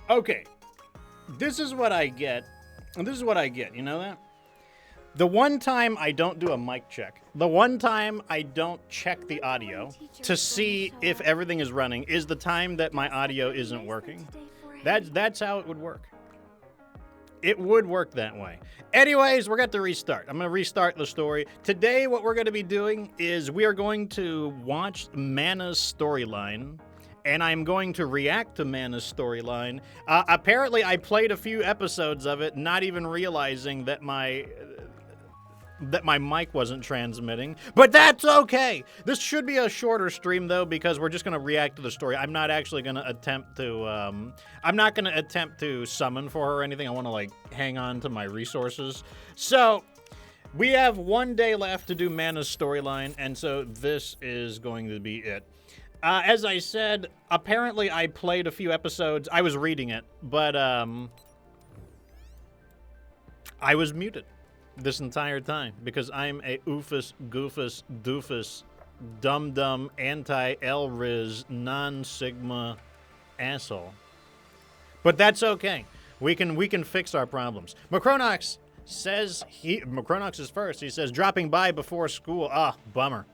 Okay, this is what I get. And this is what I get, you know that? The one time I don't do a mic check, the one time I don't check the audio to see if everything is running is the time that my audio isn't working. That's how it would work. It would work that way. Anyways, we're going to restart. I'm going to restart the story. Today, what we're going to be doing is we are going to watch Mana's storyline, and I'm going to react to Mana's storyline. Apparently, I played a few episodes of it, not even realizing that my mic wasn't transmitting, but that's okay. This should be a shorter stream though, because we're just going to react to the story. I'm not actually going to attempt to summon for her or anything. I want to like hang on to my resources. So we have one day left to do Mana's storyline, and so this is going to be it. As I said, apparently I played a few episodes. I was reading it, but I was muted this entire time because I'm a oofus, goofus, doofus, dum-dum, anti-Elriz, non-Sigma asshole. But that's okay. We can fix our problems. Macronox says Macronox is first. He says, dropping by before school. Ah, bummer.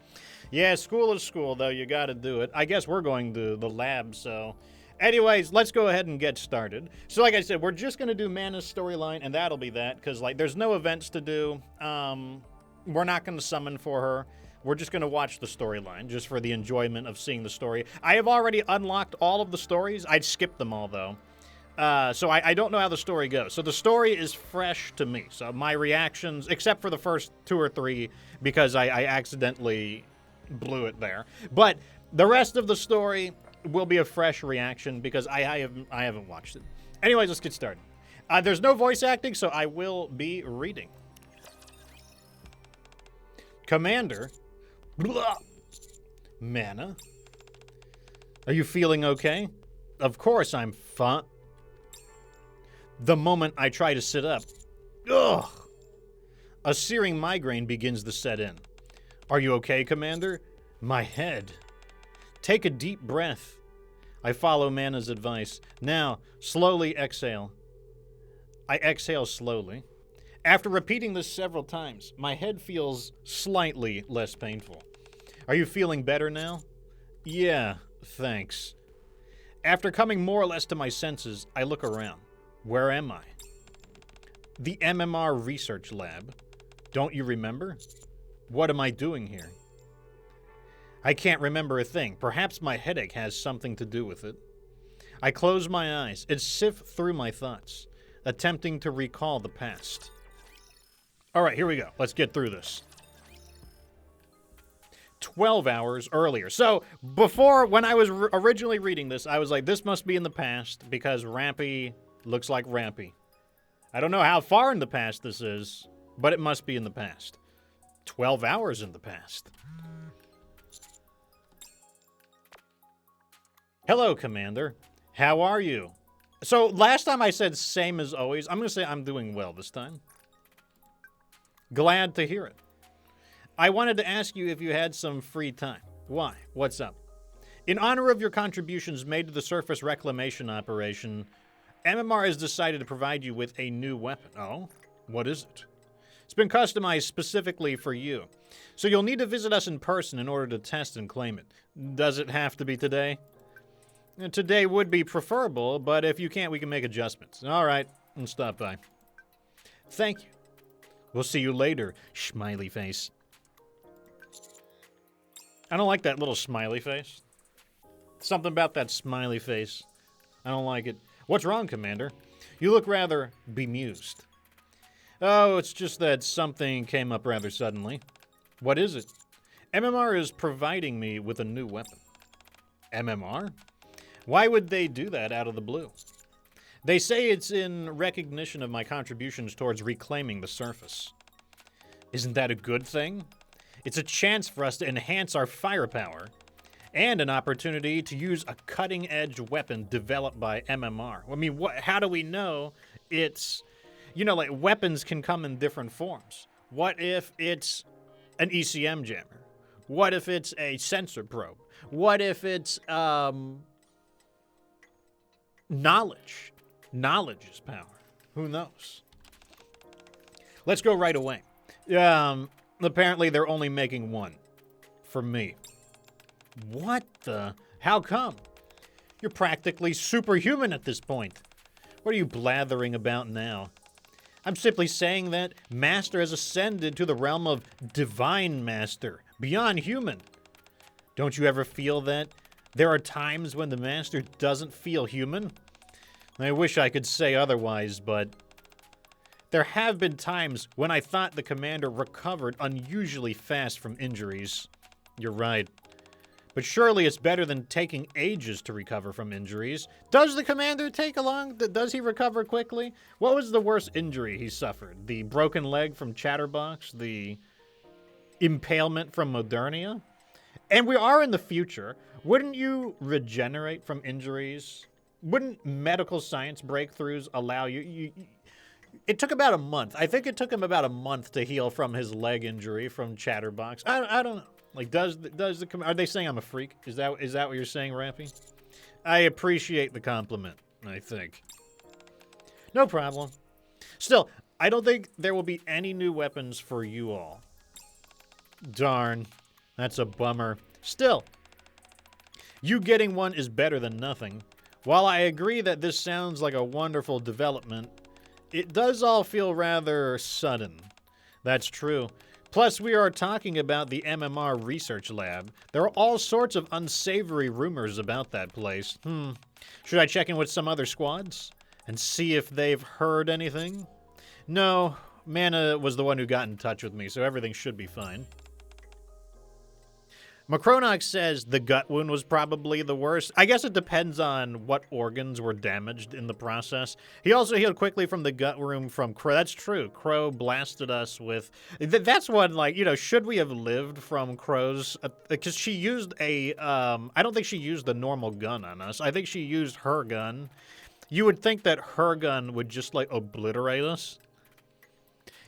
Yeah, school is school, though. You gotta do it. I guess we're going to the lab, so... Anyways, let's go ahead and get started. So like I said, we're just going to do Mana's storyline, and that'll be that, because like there's no events to do. We're not going to summon for her. We're just going to watch the storyline, just for the enjoyment of seeing the story. I have already unlocked all of the stories. I'd skipped them all, though. So I don't know how the story goes. So the story is fresh to me. So my reactions, except for the first 2 or 3, because I accidentally blew it there. But the rest of the story will be a fresh reaction because I haven't watched it. Anyways, let's get started. There's no voice acting, so I will be reading. Commander, blah. Mana, are you feeling okay? Of course I'm fine. The moment I try to sit up, ugh, a searing migraine begins to set in. Are you okay, Commander? My head. Take a deep breath. I follow Mana's advice. Now, slowly exhale. I exhale slowly. After repeating this several times, my head feels slightly less painful. Are you feeling better now? Yeah, thanks. After coming more or less to my senses, I look around. Where am I? The MMR research lab. Don't you remember? What am I doing here? I can't remember a thing. Perhaps my headache has something to do with it. I close my eyes and sift through my thoughts, attempting to recall the past. All right, here we go. Let's get through this. 12 hours earlier. So before, when I was originally reading this, I was like, this must be in the past because Rapi looks like Rapi. I don't know how far in the past this is, but it must be in the past. 12 hours in the past. Hello, Commander. How are you? So last time I said same as always. I'm going to say I'm doing well this time. Glad to hear it. I wanted to ask you if you had some free time. Why? What's up? In honor of your contributions made to the surface reclamation operation, MMR has decided to provide you with a new weapon. Oh? What is it? It's been customized specifically for you. So you'll need to visit us in person in order to test and claim it. Does it have to be today? Today would be preferable, but if you can't, we can make adjustments. All right, and stop by. Thank you. We'll see you later, smiley face. I don't like that little smiley face. Something about that smiley face. I don't like it. What's wrong, Commander? You look rather bemused. Oh, it's just that something came up rather suddenly. What is it? MMR is providing me with a new weapon. MMR? Why would they do that out of the blue? They say it's in recognition of my contributions towards reclaiming the surface. Isn't that a good thing? It's a chance for us to enhance our firepower and an opportunity to use a cutting-edge weapon developed by MMR. I mean, how do we know it's... You know, like, weapons can come in different forms. What if it's an ECM jammer? What if it's a sensor probe? What if it's, knowledge? Knowledge is power. Who knows? Let's go right away. Apparently they're only making one. For me. What the? How come? You're practically superhuman at this point. What are you blathering about now? I'm simply saying that Master has ascended to the realm of Divine Master, beyond human. Don't you ever feel that? There are times when the Master doesn't feel human? I wish I could say otherwise, but there have been times when I thought the Commander recovered unusually fast from injuries. You're right. But surely it's better than taking ages to recover from injuries. Does the Commander take long? Does he recover quickly? What was the worst injury he suffered? The broken leg from Chatterbox? The impalement from Modernia? And we are in the future. Wouldn't you regenerate from injuries? Wouldn't medical science breakthroughs allow you... It took about a month. I think it took him about a month to heal from his leg injury from Chatterbox. I don't know. Like, are they saying I'm a freak? Is that what you're saying, Rapi? I appreciate the compliment, I think. No problem. Still, I don't think there will be any new weapons for you all. Darn. That's a bummer. Still, you getting one is better than nothing. While I agree that this sounds like a wonderful development, it does all feel rather sudden. That's true. Plus, we are talking about the MMR research lab. There are all sorts of unsavory rumors about that place. Should I check in with some other squads and see if they've heard anything? No, Mana was the one who got in touch with me, so everything should be fine. Macronox says the gut wound was probably the worst. I guess it depends on what organs were damaged in the process. He also healed quickly from the gut wound from Crow. That's true. Crow blasted us with... That's one, like, you know, should we have lived from Crow's... Because she used a... I don't think she used the normal gun on us. I think she used her gun. You would think that her gun would just, like, obliterate us.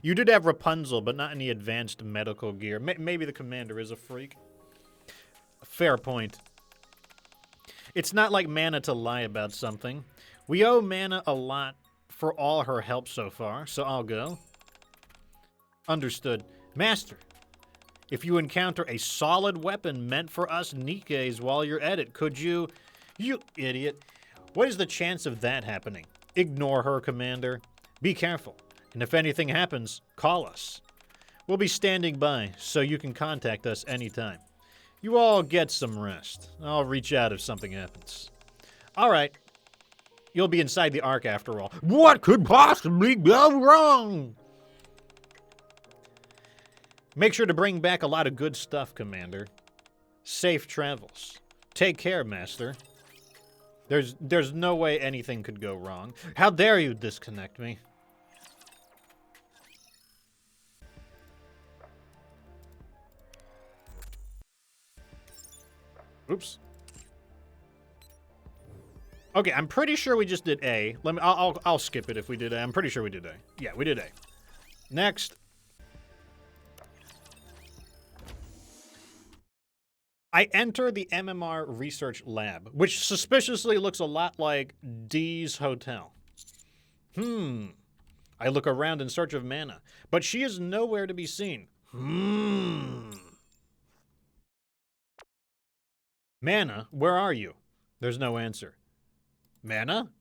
You did have Rapunzel, but not any advanced medical gear. Maybe the Commander is a freak. Fair point. It's not like Mana to lie about something. We owe Mana a lot for all her help so far, so I'll go. Understood. Master, if you encounter a solid weapon meant for us Nikkes while you're at it, could you... You idiot. What is the chance of that happening? Ignore her, Commander. Be careful, and if anything happens, call us. We'll be standing by, so you can contact us anytime. You all get some rest. I'll reach out if something happens. All right. You'll be inside the Ark after all. What could possibly go wrong? Make sure to bring back a lot of good stuff, Commander. Safe travels. Take care, Master. There's no way anything could go wrong. How dare you disconnect me? Oops. Okay, I'm pretty sure we just did A. I'll skip it if we did A. I'm pretty sure we did A. Yeah, we did A. Next. I enter the MMR research lab, which suspiciously looks a lot like Dee's hotel. I look around in search of Mana, but she is nowhere to be seen. Mana, where are you? There's no answer. Mana?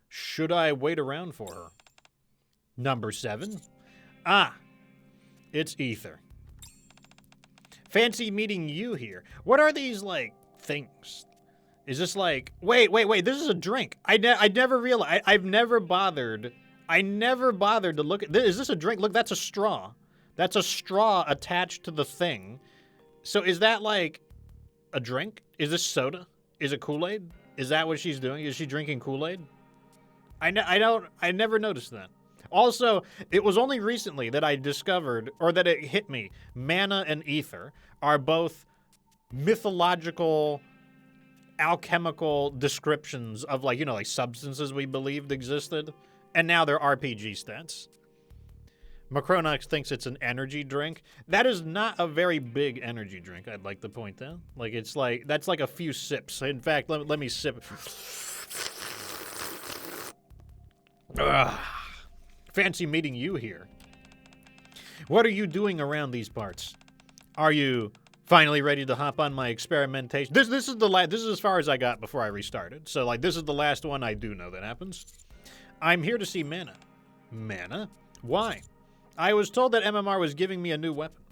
Should I wait around for her? Number 7? Ah, it's Ether. Fancy meeting you here. What are these, like, things? Is this like... Wait, this is a drink. I never realized... I've never bothered... I never bothered to look at... Is this a drink? Look, that's a straw. That's a straw attached to the thing. So is that, like... a drink? Is this soda? Is it Kool-Aid? Is that what she's doing? Is she drinking Kool-Aid? I never noticed that. Also, it was only recently that I discovered, or that it hit me, Mana and Ether are both mythological, alchemical descriptions of, like, you know, like substances we believed existed, and now they're RPG stats. Macronox thinks it's an energy drink. That is not a very big energy drink, I'd like to point out. Like, it's like, that's like a few sips. In fact, let me sip. Ugh. Fancy meeting you here. What are you doing around these parts? Are you finally ready to hop on my experimentation? This is as far as I got before I restarted. So like this is the last one I do know that happens. I'm here to see Mana. Mana? Why? I was told that MMR was giving me a new weapon.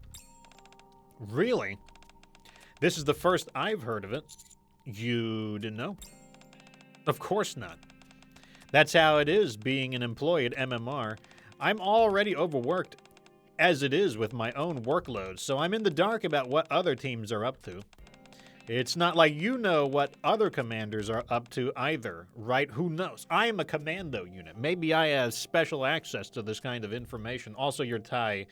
Really? This is the first I've heard of it. You didn't know? Of course not. That's how it is being an employee at MMR. I'm already overworked as it is with my own workload, so I'm in the dark about what other teams are up to. It's not like you know what other commanders are up to either, right? Who knows? I am a commando unit. Maybe I have special access to this kind of information. Also, your tie.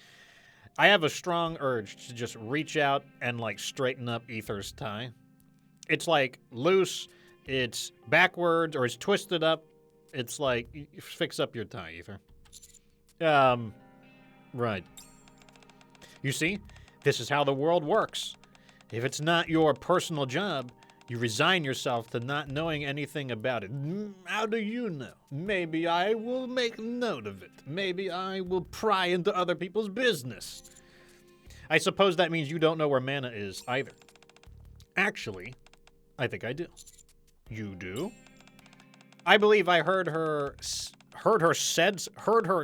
I have a strong urge to just reach out and, like, straighten up Ether's tie. It's, like, loose, it's backwards, or it's twisted up. It's like, fix up your tie, Ether. Right. You see, this is how the world works. If it's not your personal job, you resign yourself to not knowing anything about it. How do you know? Maybe I will make note of it. Maybe I will pry into other people's business. I suppose that means you don't know where Mana is either. Actually, I think I do. You do? I believe I heard her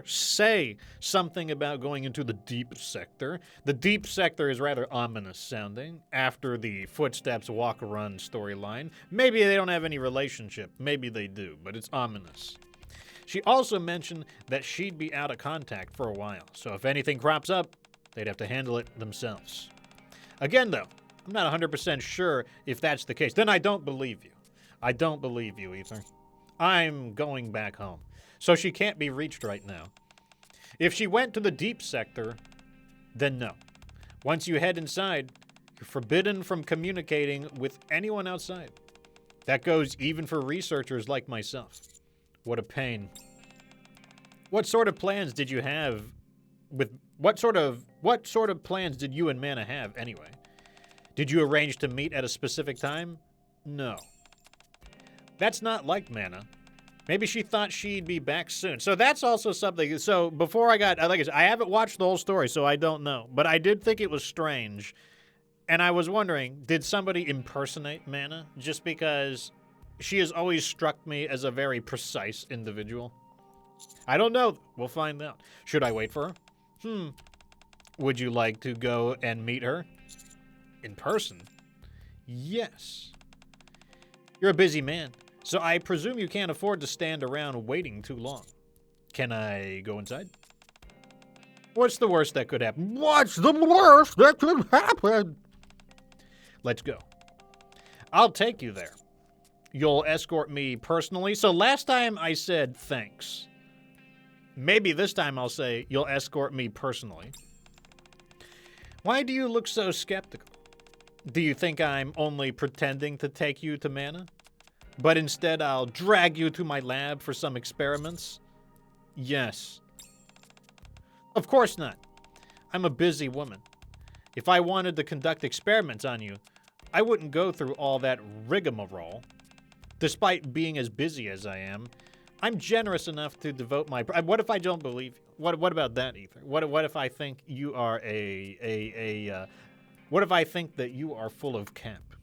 say something about going into the deep sector. The deep sector is rather ominous sounding after the footsteps walk run storyline. Maybe they don't have any relationship. Maybe they do, but it's ominous. She also mentioned that she'd be out of contact for a while, so if anything crops up, they'd have to handle it themselves. Again, though, I'm not 100% sure if that's the case. Then I don't believe you. I don't believe you, Ether. I'm going back home. So she can't be reached right now. If she went to the deep sector, then no. Once you head inside, you're forbidden from communicating with anyone outside. That goes even for researchers like myself. What a pain. What sort of plans did you have with what sort of plans did you and Mana have anyway? Did you arrange to meet at a specific time? No. That's not like Mana. Maybe she thought she'd be back soon. So that's also something. So before I haven't watched the whole story, so I don't know. But I did think it was strange. And I was wondering, did somebody impersonate Mana? Just because she has always struck me as a very precise individual. I don't know. We'll find out. Should I wait for her? Would you like to go and meet her? In person? Yes. You're a busy man. So I presume you can't afford to stand around waiting too long. Can I go inside? What's the worst that could happen? What's the worst that could happen? Let's go. I'll take you there. You'll escort me personally. So last time I said thanks. Maybe this time I'll say you'll escort me personally. Why do you look so skeptical? Do you think I'm only pretending to take you to Mana? But instead, I'll drag you to my lab for some experiments? Yes. Of course not. I'm a busy woman. If I wanted to conduct experiments on you, I wouldn't go through all that rigmarole. Despite being as busy as I am, I'm generous enough to devote my... What if I don't believe you? What about that, Ether? What if I think you are what if I think that you are full of camp?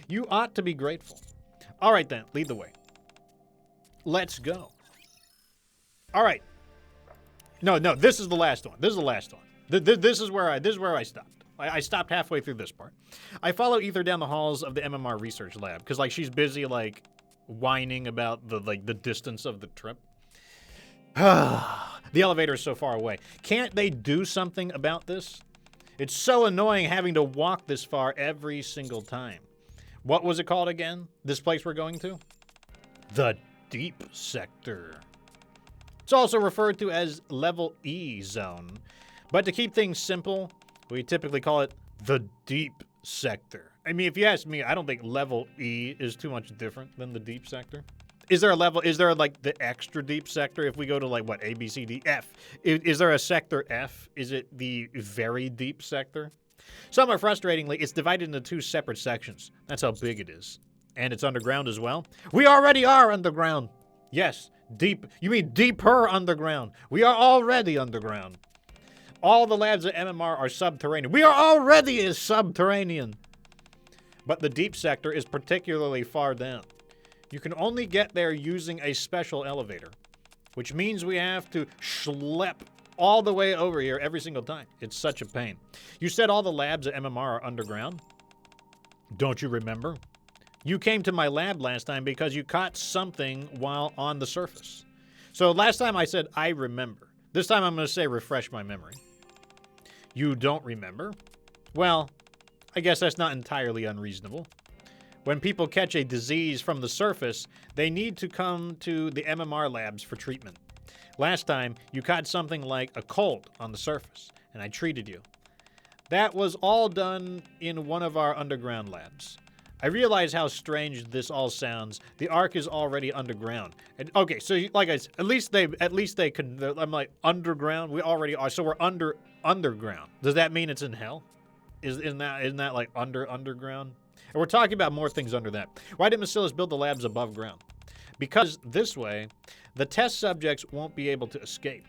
You ought to be grateful. All right, then. Lead the way. Let's go. All right. No. This is the last one. This is the last one. This is where I stopped. I stopped halfway through this part. I follow Ether down the halls of the MMR research lab because, like, she's busy, like, whining about the distance of the trip. The elevator is so far away. Can't they do something about this? It's so annoying having to walk this far every single time. What was it called again? This place we're going to? The Deep Sector. It's also referred to as Level E Zone. But to keep things simple, we typically call it the Deep Sector. I mean, if you ask me, I don't think Level E is too much different than the Deep Sector. Is there like the extra deep sector if we go to, like, what, A, B, C, D, F? Is there a sector F? Is it the very deep sector? Somewhat frustratingly, it's divided into two separate sections. That's how big it is. And it's underground as well. We already are underground. Yes, Deep. You mean deeper underground? We are already underground. All the labs at MMR are subterranean. We are already subterranean. But the deep sector is particularly far down. You can only get there using a special elevator, which means we have to schlep all the way over here every single time. It's such a pain. You said all the labs at MMR are underground? Don't you remember? You came to my lab last time because you caught something while on the surface. So last time I said, I remember. This time I'm going to say, refresh my memory. You don't remember? Well, I guess that's not entirely unreasonable. When people catch a disease from the surface, they need to come to the MMR labs for treatment. Last time, you caught something like a cold on the surface, and I treated you. That was all done in one of our underground labs. I realize how strange this all sounds. The Ark is already underground. And, okay, so like I said, at least they can. I'm like underground. We already are. So we're underground. Does that mean it's in hell? Isn't that like underground? And we're talking about more things under that. Why did Bacillus build the labs above ground? Because this way, the test subjects won't be able to escape.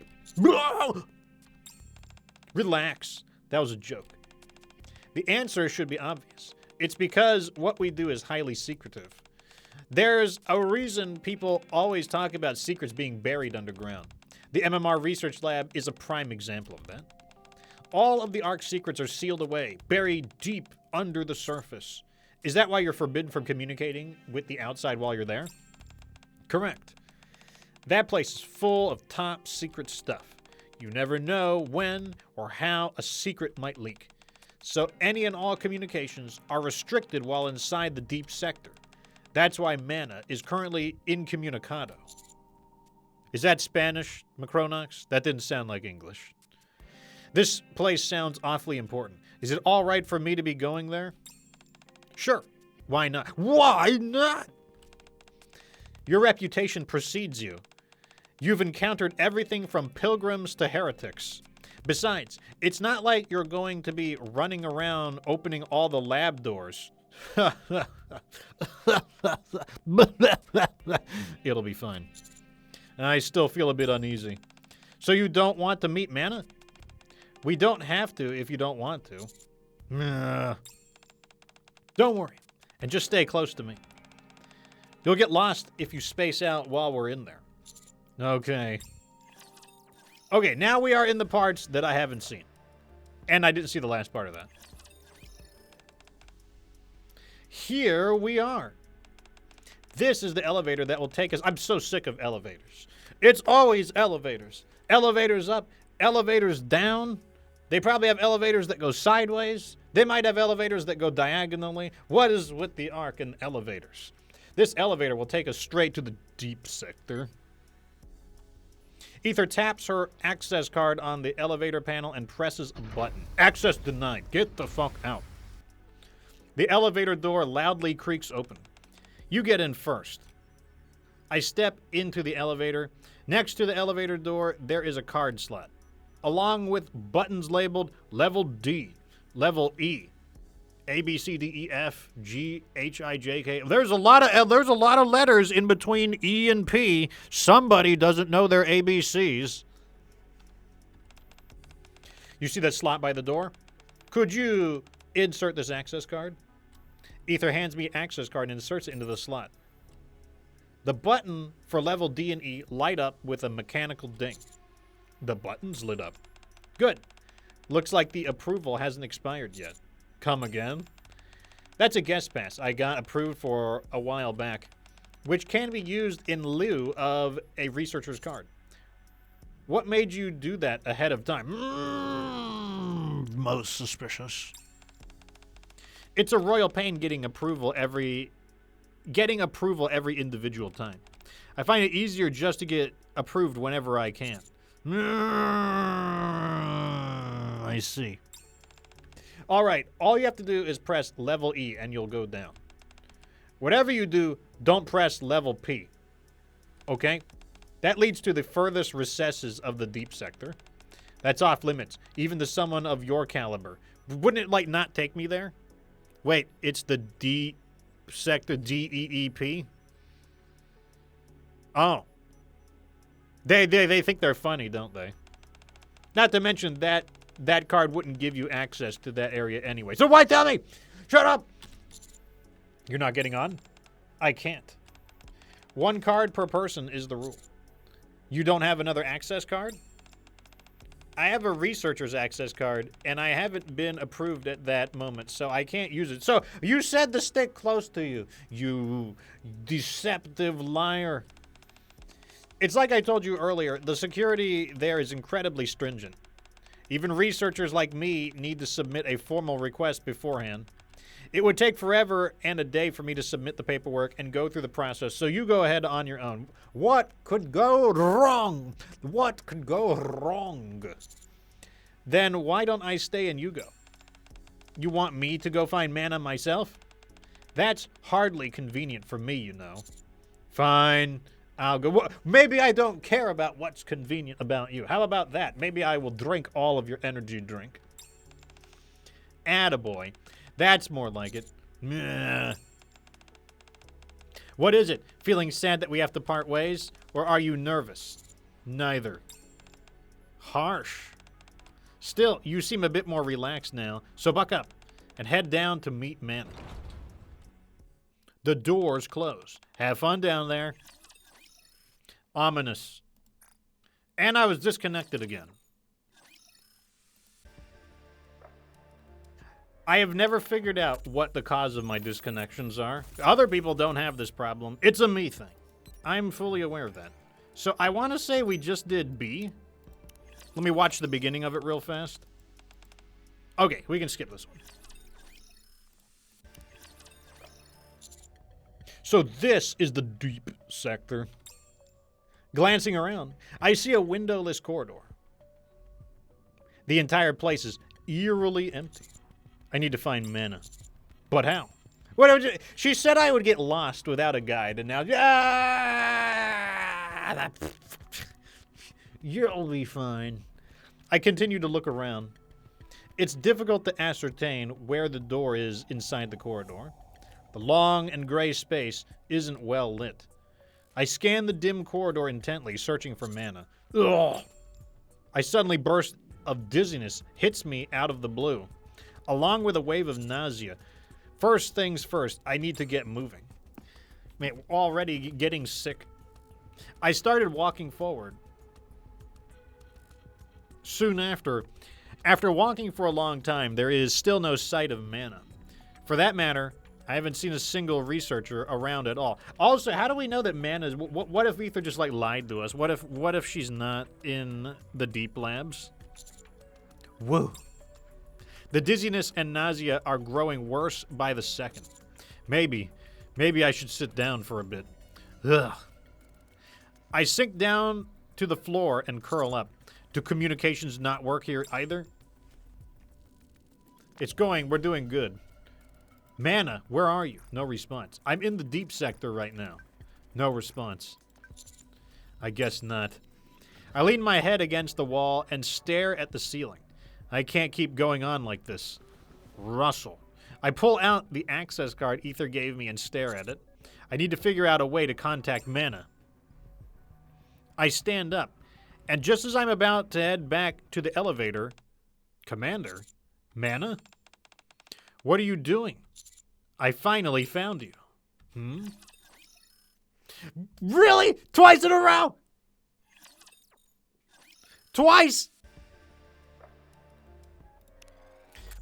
Relax. That was a joke. The answer should be obvious. It's because what we do is highly secretive. There's a reason people always talk about secrets being buried underground. The MMR Research Lab is a prime example of that. All of the Ark's secrets are sealed away, buried deep under the surface. Is that why you're forbidden from communicating with the outside while you're there? Correct. That place is full of top secret stuff. You never know when or how a secret might leak. So any and all communications are restricted while inside the deep sector. That's why mana is currently incommunicado. Is that Spanish, Macronox? That didn't sound like English. This place sounds awfully important. Is it all right for me to be going there? Sure. Why not? Why not? Your reputation precedes you. You've encountered everything from pilgrims to heretics. Besides, it's not like you're going to be running around opening all the lab doors. It'll be fine. I still feel a bit uneasy. So you don't want to meet Mana? We don't have to if you don't want to. Don't worry, and just stay close to me. You'll get lost if you space out while we're in there. Okay. Okay, now we are in the parts that I haven't seen. And I didn't see the last part of that. Here we are. This is the elevator that will take us. I'm so sick of elevators. It's always elevators. Elevators up, elevators down. They probably have elevators that go sideways. They might have elevators that go diagonally. What is with the Ark and elevators? This elevator will take us straight to the deep sector. Ether taps her access card on the elevator panel and presses a button. Access denied. Get the fuck out. The elevator door loudly creaks open. You get in first. I step into the elevator. Next to the elevator door, there is a card slot, along with buttons labeled Level D, Level E, A, B, C, D, E, F, G, H, I, J, K. There's a lot of letters in between E and P. Somebody doesn't know their ABCs. You see that slot by the door? Could you insert this access card? Ether hands me access card and inserts it into the slot. The button for level D and E light up with a mechanical ding. The buttons lit up. Good. Looks like the approval hasn't expired yet. Come again? That's a guest pass I got approved for a while back, which can be used in lieu of a researcher's card. What made you do that ahead of time? Most suspicious. It's a royal pain getting approval every individual time. I find it easier just to get approved whenever I can. I see. All right, all you have to do is press level E and you'll go down. Whatever you do, don't press level P. Okay? That leads to the furthest recesses of the deep sector. That's off limits, even to someone of your caliber. Wouldn't it, like, not take me there? Wait, it's the D sector, DEEP? Oh. They think they're funny, don't they? Not to mention that card wouldn't give you access to that area anyway. So why tell me? Shut up! You're not getting on? I can't. 1 card per person is the rule. You don't have another access card? I have a researcher's access card, and I haven't been approved at that moment, so I can't use it. So, you said to stick close to you, you deceptive liar. It's like I told you earlier, the security there is incredibly stringent. Even researchers like me need to submit a formal request beforehand. It would take forever and a day for me to submit the paperwork and go through the process, so you go ahead on your own. What could go wrong? What could go wrong? Then why don't I stay and you go? You want me to go find mana myself? That's hardly convenient for me, you know. Fine, I'll go. Well, maybe I don't care about what's convenient about you. How about that? Maybe I will drink all of your energy drink. Attaboy. That's more like it. Meh. What is it? Feeling sad that we have to part ways? Or are you nervous? Neither. Harsh. Still, you seem a bit more relaxed now, so buck up and head down to meet Mana. The doors close. Have fun down there. Ominous. And I was disconnected again. I have never figured out what the cause of my disconnections are. Other people don't have this problem. It's a me thing. I'm fully aware of that. So I want to say we just did B. Let me watch the beginning of it real fast. Okay, we can skip this one. So this is the deep sector. Glancing around, I see a windowless corridor. The entire place is eerily empty. I need to find mana. But how? She said I would get lost without a guide, and now... You'll be fine. I continue to look around. It's difficult to ascertain where the door is inside the corridor. The long and gray space isn't well lit. I scan the dim corridor intently, searching for mana. Ugh! A suddenly burst of dizziness hits me out of the blue, along with a wave of nausea. First things first, I need to get moving. Man, already getting sick. I started walking forward. Soon after walking for a long time, there is still no sight of mana. For that matter, I haven't seen a single researcher around at all. Also, how do we know that mana is... What if Ether just, like, lied to us? What if she's not in the deep labs? Whoa. The dizziness and nausea are growing worse by the second. Maybe I should sit down for a bit. Ugh. I sink down to the floor and curl up. Do communications not work here either? It's going. We're doing good. Mana, where are you? No response. I'm in the deep sector right now. No response. I guess not. I lean my head against the wall and stare at the ceiling. I can't keep going on like this. Russell. I pull out the access card Ether gave me and stare at it. I need to figure out a way to contact Mana. I stand up, and just as I'm about to head back to the elevator... Commander? Mana? What are you doing? I finally found you. Really? Twice in a row? Twice?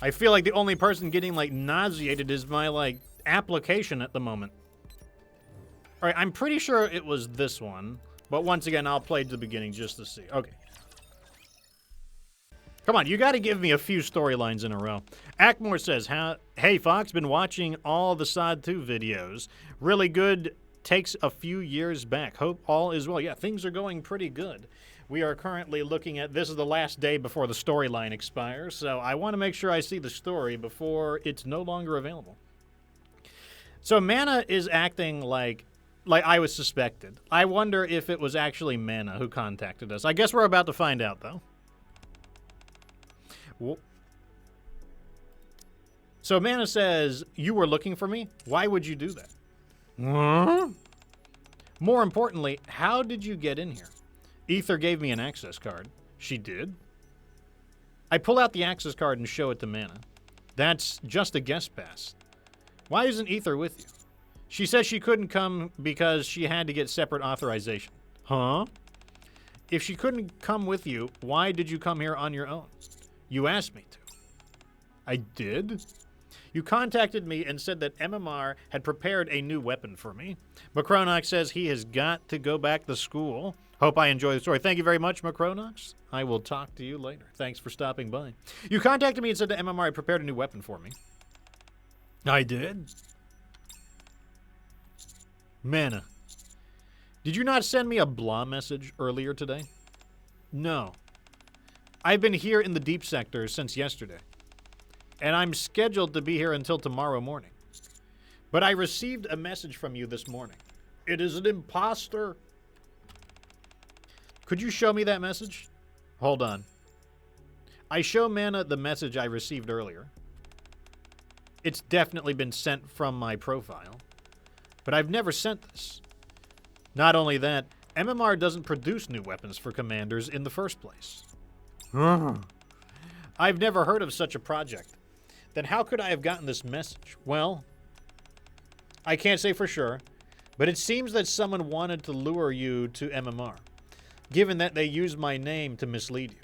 I feel like the only person getting, like, nauseated is my, like, application at the moment. All right, I'm pretty sure it was this one. But once again, I'll play to the beginning just to see. Okay. Come on, you got to give me a few storylines in a row. Ackmore says, hey, Fox, been watching all the SOD 2 videos. Really good. Takes a few years back. Hope all is well. Yeah, things are going pretty good. We are currently looking at, this is the last day before the storyline expires, so I want to make sure I see the story before it's no longer available. So Mana is acting like I was suspected. I wonder if it was actually Mana who contacted us. I guess we're about to find out, though. So Mana says, you were looking for me? Why would you do that? More importantly, how did you get in here? Ether gave me an access card. She did? I pull out the access card and show it to Mana. That's just a guest pass. Why isn't Ether with you? She says she couldn't come because she had to get separate authorization. Huh? If she couldn't come with you, why did you come here on your own? You asked me to. I did? You contacted me and said that MMR had prepared a new weapon for me. Macronox says he has got to go back to school. Hope I enjoy the story. Thank you very much, Macronox. I will talk to you later. Thanks for stopping by. You contacted me and said that MMR had prepared a new weapon for me. I did? Mana, did you not send me a blah message earlier today? No. I've been here in the deep sector since yesterday, and I'm scheduled to be here until tomorrow morning. But I received a message from you this morning. It is an imposter. Could you show me that message? Hold on. I show Mana the message I received earlier. It's definitely been sent from my profile. But I've never sent this. Not only that, MMR doesn't produce new weapons for commanders in the first place. I've never heard of such a project. Then how could I have gotten this message? Well, I can't say for sure, but it seems that someone wanted to lure you to MMR, given that they used my name to mislead you.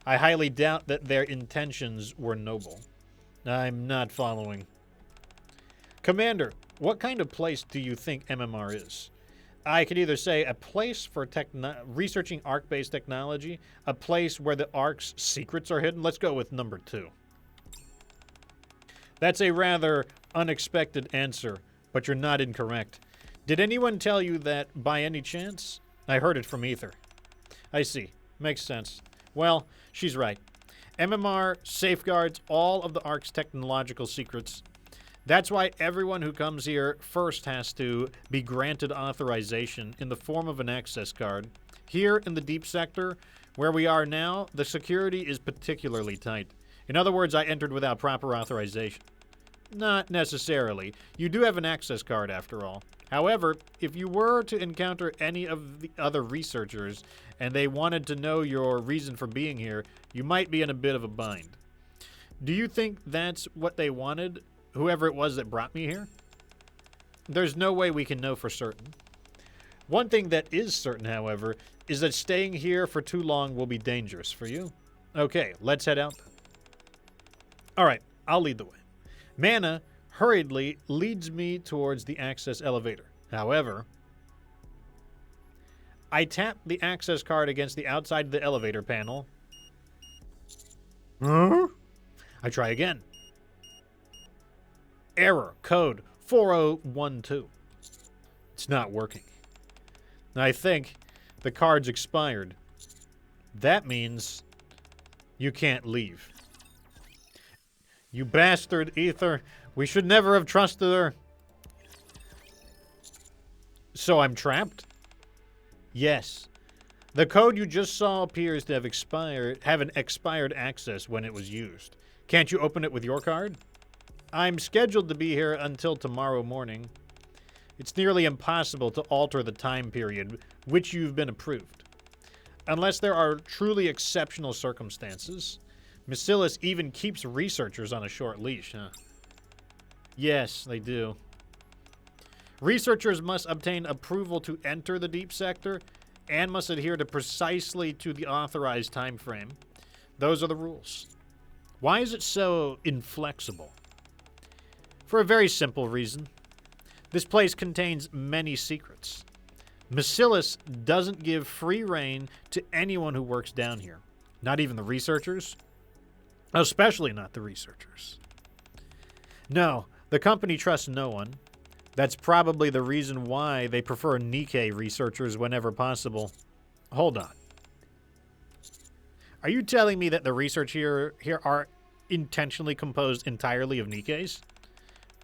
I highly doubt that their intentions were noble. I'm not following. Commander, what kind of place do you think MMR is? I could either say a place for researching Arc-based technology, a place where the Arc's secrets are hidden. Let's go with number 2. That's a rather unexpected answer, but you're not incorrect. Did anyone tell you that by any chance? I heard it from Ether. I see. Makes sense. Well, she's right. MMR safeguards all of the Arc's technological secrets. That's why everyone who comes here first has to be granted authorization in the form of an access card. Here in the deep sector, where we are now, the security is particularly tight. In other words, I entered without proper authorization. Not necessarily. You do have an access card after all. However, if you were to encounter any of the other researchers and they wanted to know your reason for being here, you might be in a bit of a bind. Do you think that's what they wanted? Whoever it was that brought me here? There's no way we can know for certain. One thing that is certain, however, is that staying here for too long will be dangerous for you. Okay, let's head out then. Alright, I'll lead the way. Mana hurriedly leads me towards the access elevator. However, I tap the access card against the outside of the elevator panel. Huh? I try again. Error, code 4012. It's not working. I think the card's expired. That means you can't leave. You bastard, Ether. We should never have trusted her. So I'm trapped? Yes. The code you just saw appears to have an expired access when it was used. Can't you open it with your card? I'm scheduled to be here until tomorrow morning. It's nearly impossible to alter the time period which you've been approved. Unless there are truly exceptional circumstances. Bacillus even keeps researchers on a short leash, huh? Yes, they do. Researchers must obtain approval to enter the deep sector and must adhere to precisely to the authorized time frame. Those are the rules. Why is it so inflexible? For a very simple reason. This place contains many secrets. Bacillus doesn't give free rein to anyone who works down here. Not even the researchers. Especially not the researchers. No, the company trusts no one. That's probably the reason why they prefer Nikke researchers whenever possible. Hold on. Are you telling me that the research here are intentionally composed entirely of Nikkes?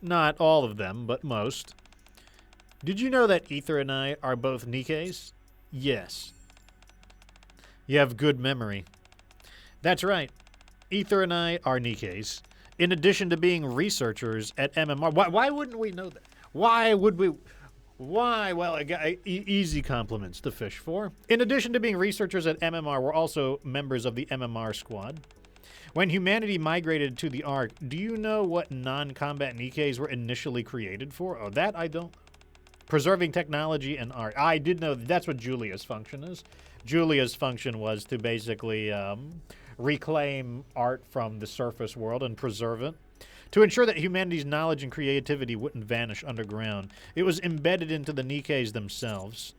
Not all of them, but most. Did you know that Ether and I are both Nikkes? Yes. You have good memory. That's right. Ether and I are Nikkes, in addition to being researchers at MMR. Why wouldn't we know that? Why would we? Why? Well, I got easy compliments to fish for. In addition to being researchers at MMR, we're also members of the MMR squad. When humanity migrated to the Ark, do you know what non-combat Nikkes were initially created for? Oh, that I don't. Preserving technology and art. I did know that's what Julia's function is. Julia's function was to basically reclaim art from the surface world and preserve it. To ensure that humanity's knowledge and creativity wouldn't vanish underground, it was embedded into the Nikkes themselves.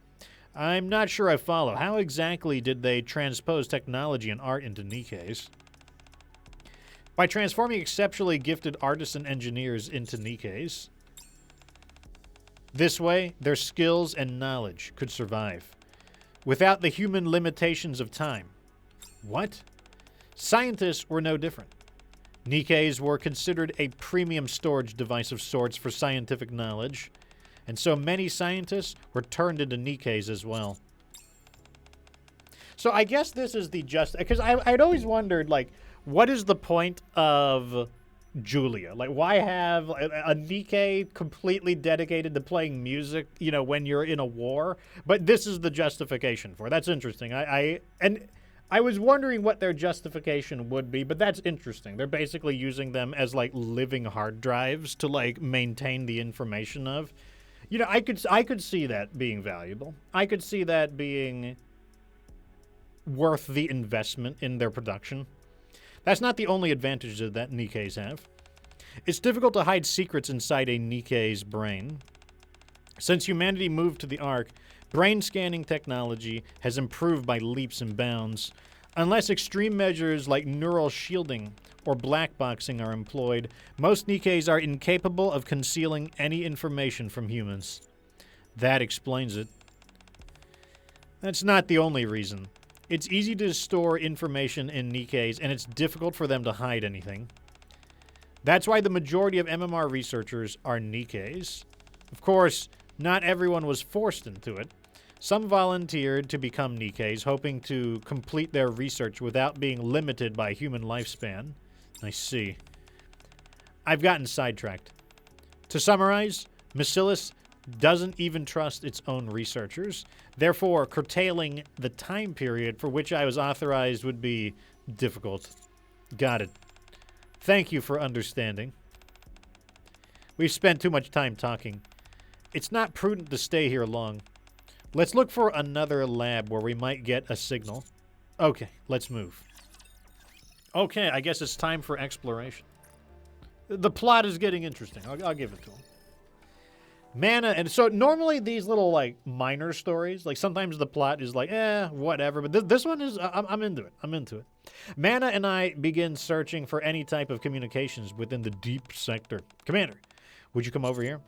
I'm not sure I follow. How exactly did they transpose technology and art into Nikkes? By transforming exceptionally gifted artists and engineers into Nikkes. This way, their skills and knowledge could survive, without the human limitations of time. What? Scientists were no different. Nikkes were considered a premium storage device of sorts for scientific knowledge, and so many scientists were turned into Nikkes as well. So I guess this is the because I'd always wondered, like, what is the point of Julia? Like, why have a Nikke completely dedicated to playing music, you know, when you're in a war? But this is the justification for it. That's interesting. I was wondering what their justification would be, but that's interesting. They're basically using them as, like, living hard drives to, like, maintain the information of. You know, I could see that being valuable. I could see that being worth the investment in their production. That's not the only advantage that Nikkes have. It's difficult to hide secrets inside a Nikke's brain. Since humanity moved to the Ark, brain scanning technology has improved by leaps and bounds. Unless extreme measures like neural shielding or blackboxing are employed, most Nikkes are incapable of concealing any information from humans. That explains it. That's not the only reason. It's easy to store information in Nikkes, and it's difficult for them to hide anything. That's why the majority of MMR researchers are Nikkes. Of course, not everyone was forced into it. Some volunteered to become Nikkes, hoping to complete their research without being limited by human lifespan. I see. I've gotten sidetracked. To summarize, Bacillus doesn't even trust its own researchers. Therefore, curtailing the time period for which I was authorized would be difficult. Got it. Thank you for understanding. We've spent too much time talking. It's not prudent to stay here long. Let's look for another lab where we might get a signal. Okay, let's move. Okay, I guess it's time for exploration. The plot is getting interesting. I'll give it to him. Mana, and so normally these little, like, minor stories, like, sometimes the plot is like, whatever, but this one is, I'm into it. I'm into it. Mana and I begin searching for any type of communications within the deep sector. Commander, would you come over here?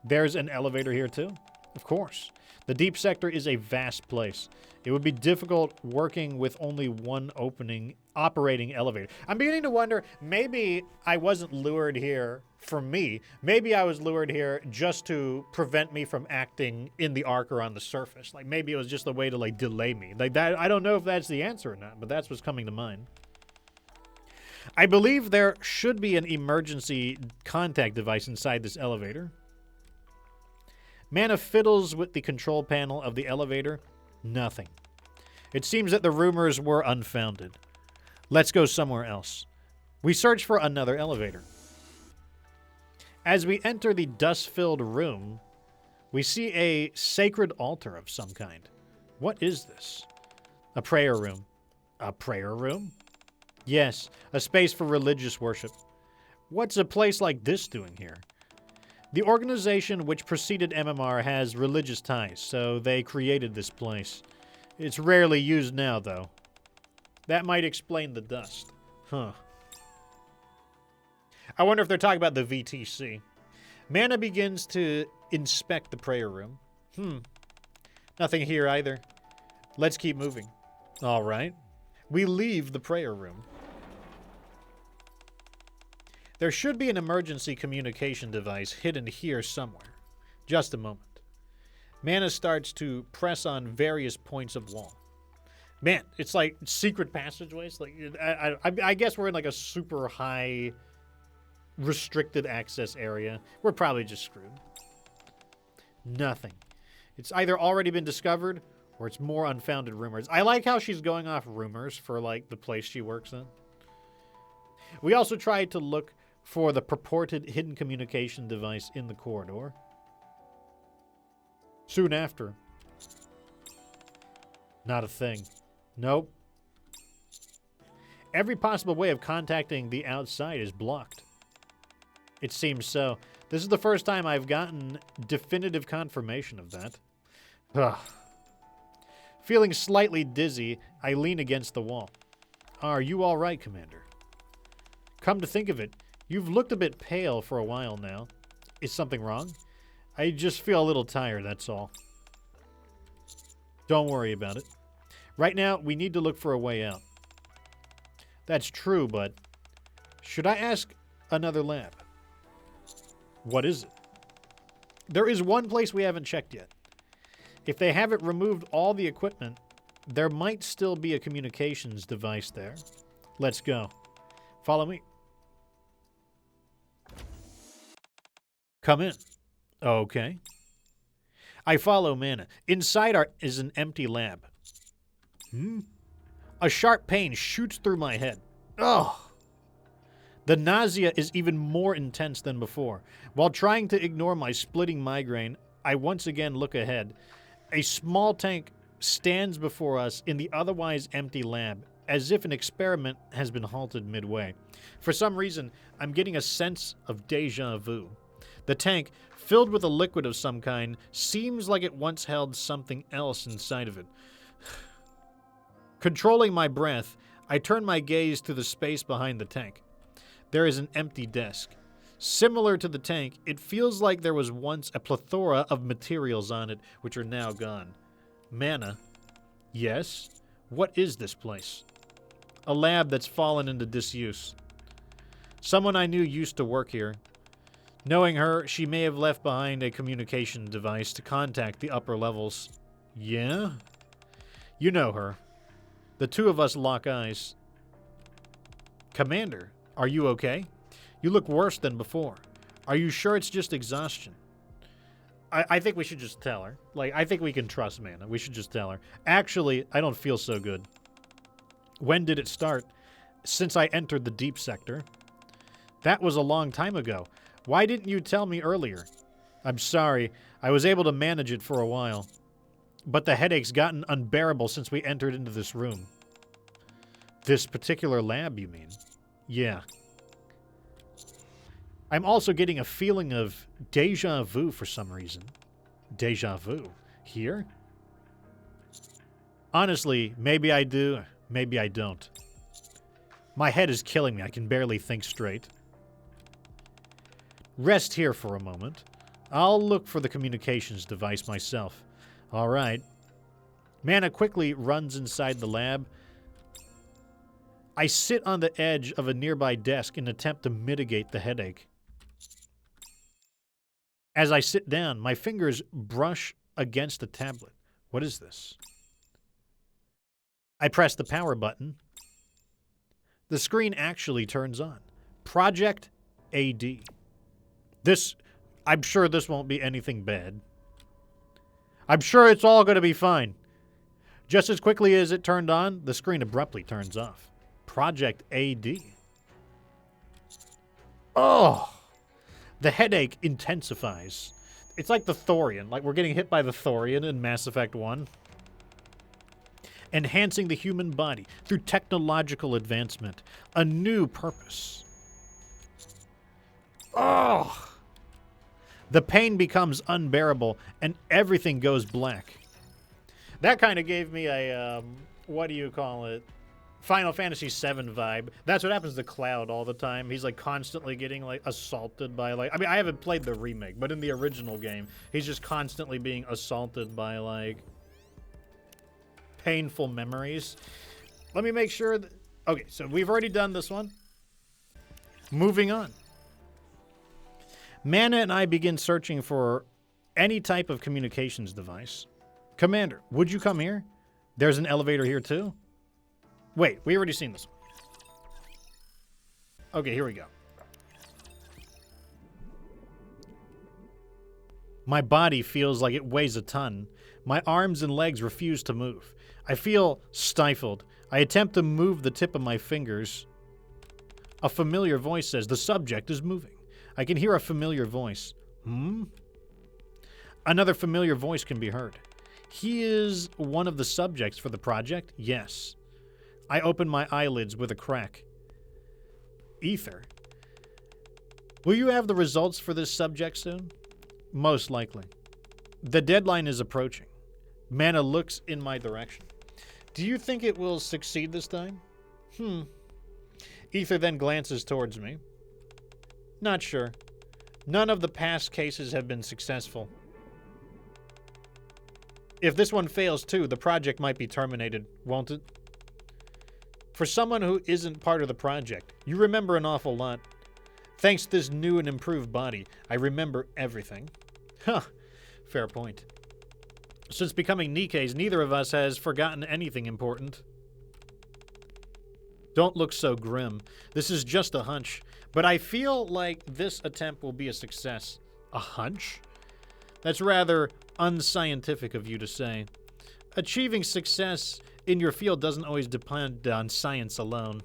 There's an elevator here, too. Of course. The deep sector is a vast place. It would be difficult working with only one operating elevator. I'm beginning to wonder, maybe I wasn't lured here for me. Maybe I was lured here just to prevent me from acting in the Ark or on the surface. Like, maybe it was just a way to, like, delay me. Like, that, I don't know if that's the answer or not, but that's what's coming to mind. I believe there should be an emergency contact device inside this elevator. Mana fiddles with the control panel of the elevator. Nothing. It seems that the rumors were unfounded. Let's go somewhere else. We search for another elevator. As we enter the dust-filled room, we see a sacred altar of some kind. What is this? A prayer room. A prayer room? Yes, a space for religious worship. What's a place like this doing here? The organization which preceded MMR has religious ties, so they created this place. It's rarely used now, though. That might explain the dust. Huh. I wonder if they're talking about the VTC. Mana begins to inspect the prayer room. Nothing here either. Let's keep moving. All right. We leave the prayer room. There should be an emergency communication device hidden here somewhere. Just a moment. Mana starts to press on various points of wall. Man, it's like secret passageways. Like I guess we're in like a super high restricted access area. We're probably just screwed. Nothing. It's either already been discovered or it's more unfounded rumors. I like how she's going off rumors for, like, the place she works in. We also tried to look for the purported hidden communication device in the corridor. Soon after. Not a thing. Nope. Every possible way of contacting the outside is blocked. It seems so. This is the first time I've gotten definitive confirmation of that. Ugh. Feeling slightly dizzy, I lean against the wall. Are you all right, Commander? Come to think of it, you've looked a bit pale for a while now. Is something wrong? I just feel a little tired, that's all. Don't worry about it. Right now, we need to look for a way out. That's true, but should I ask another lab? What is it? There is one place we haven't checked yet. If they haven't removed all the equipment, there might still be a communications device there. Let's go. Follow me. Come in. Okay. I follow Mana. Inside is an empty lab. A sharp pain shoots through my head. Ugh. The nausea is even more intense than before. While trying to ignore my splitting migraine, I once again look ahead. A small tank stands before us in the otherwise empty lab, as if an experiment has been halted midway. For some reason, I'm getting a sense of déjà vu. The tank, filled with a liquid of some kind, seems like it once held something else inside of it. Controlling my breath, I turn my gaze to the space behind the tank. There is an empty desk. Similar to the tank, it feels like there was once a plethora of materials on it, which are now gone. Mana. Yes? What is this place? A lab that's fallen into disuse. Someone I knew used to work here. Knowing her, she may have left behind a communication device to contact the upper levels. Yeah? You know her. The two of us lock eyes. Commander, are you okay? You look worse than before. Are you sure it's just exhaustion? I think we should just tell her. Like, I think we can trust Mana. We should just tell her. Actually, I don't feel so good. When did it start? Since I entered the deep sector. That was a long time ago. Why didn't you tell me earlier? I'm sorry. I was able to manage it for a while. But the headache's gotten unbearable since we entered into this room. This particular lab, you mean? Yeah. I'm also getting a feeling of déjà vu for some reason. Déjà vu? Here? Honestly, maybe I do, maybe I don't. My head is killing me. I can barely think straight. Rest here for a moment. I'll look for the communications device myself. All right. Mana quickly runs inside the lab. I sit on the edge of a nearby desk in an attempt to mitigate the headache. As I sit down, my fingers brush against the tablet. What is this? I press the power button. The screen actually turns on. Project AD. I'm sure this won't be anything bad. I'm sure it's all going to be fine. Just as quickly as it turned on, the screen abruptly turns off. Project AD. Oh! The headache intensifies. It's like the Thorian. Like we're getting hit by the Thorian in Mass Effect 1. Enhancing the human body through technological advancement. A new purpose. Oh! The pain becomes unbearable, and everything goes black. That kind of gave me a, what do you call it? Final Fantasy VII vibe. That's what happens to Cloud all the time. He's, like, constantly getting, like, assaulted by, like... I mean, I haven't played the remake, but in the original game, he's just constantly being assaulted by, like, painful memories. Let me make sure that... Okay, so we've already done this one. Moving on. Mana and I begin searching for any type of communications device. Commander, would you come here? There's an elevator here, too? Wait, we already seen this one. Okay, here we go. My body feels like it weighs a ton. My arms and legs refuse to move. I feel stifled. I attempt to move the tip of my fingers. A familiar voice says, the subject is moving. I can hear a familiar voice. Another familiar voice can be heard. He is one of the subjects for the project? Yes. I open my eyelids with a crack. Ether. Will you have the results for this subject soon? Most likely. The deadline is approaching. Mana looks in my direction. Do you think it will succeed this time? Ether then glances towards me. Not sure. None of the past cases have been successful. If this one fails too, the project might be terminated, won't it? For someone who isn't part of the project, you remember an awful lot. Thanks to this new and improved body, I remember everything. Fair point. Since becoming Nikke's, neither of us has forgotten anything important. Don't look so grim. This is just a hunch, but I feel like this attempt will be a success. A hunch? That's rather unscientific of you to say. Achieving success in your field doesn't always depend on science alone.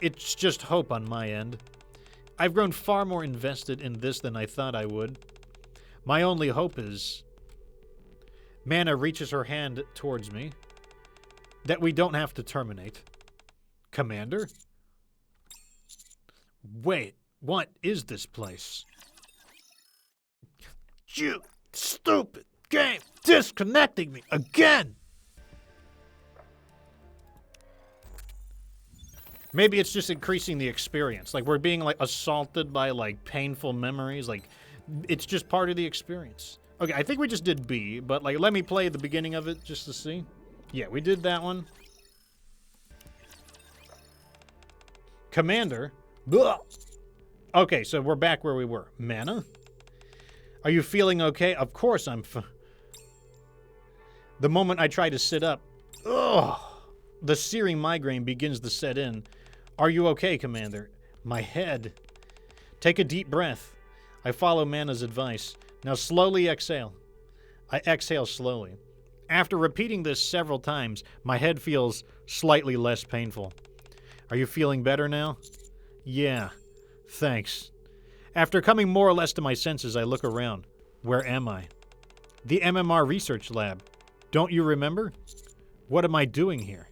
It's just hope on my end. I've grown far more invested in this than I thought I would. My only hope is... Mana reaches her hand towards me. That we don't have to terminate. Commander? Wait, what is this place? You stupid game! Disconnecting me again! Maybe it's just increasing the experience. Like, we're being, like, assaulted by, like, painful memories. Like, it's just part of the experience. Okay, I think we just did B, but, like, let me play the beginning of it just to see. Yeah, we did that one. Commander. Blah. Okay, so we're back where we were. Mana? Are you feeling okay? Of course I'm The moment I try to sit up, the searing migraine begins to set in. Are you okay, Commander? My head. Take a deep breath. I follow Mana's advice. Now slowly exhale. I exhale slowly. After repeating this several times, my head feels slightly less painful. Are you feeling better now? Yeah. Thanks. After coming more or less to my senses, I look around. Where am I? The MMR research lab. Don't you remember? What am I doing here?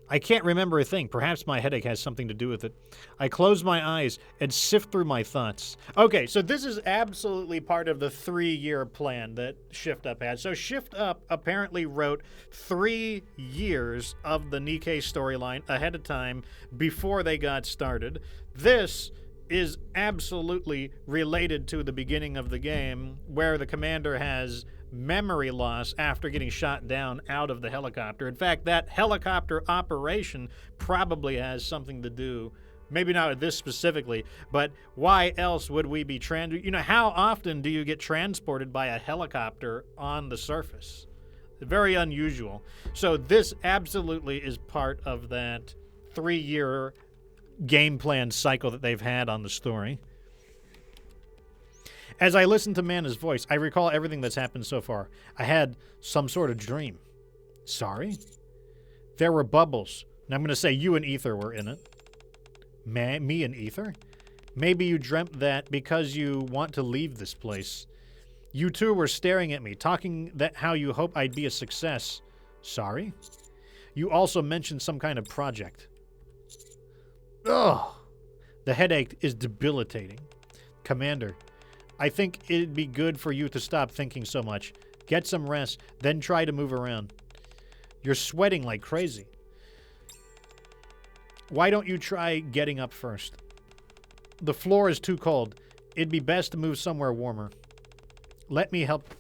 I can't remember a thing. Perhaps my headache has something to do with it. I close my eyes and sift through my thoughts. Okay, so this is absolutely part of the 3-year plan that Shift Up had. So Shift Up apparently wrote 3 years of the Nikke storyline ahead of time before they got started. This is absolutely related to the beginning of the game, where the commander has memory loss after getting shot down out of the helicopter. In fact, that helicopter operation probably has something to do, maybe not with this specifically, but why else would we be how often do you get transported by a helicopter on the surface? Very unusual. So this absolutely is part of that 3-year game plan cycle that they've had on the story. As I listen to Mana's voice, I recall everything that's happened so far. I had some sort of dream. Sorry? There were bubbles. And I'm going to say you and Ether were in it. Me and Ether? Maybe you dreamt that because you want to leave this place. You two were staring at me, talking that how you hope I'd be a success. Sorry? You also mentioned some kind of project. Ugh! The headache is debilitating. Commander, I think it'd be good for you to stop thinking so much. Get some rest, then try to move around. You're sweating like crazy. Why don't you try getting up first? The floor is too cold. It'd be best to move somewhere warmer. Let me help.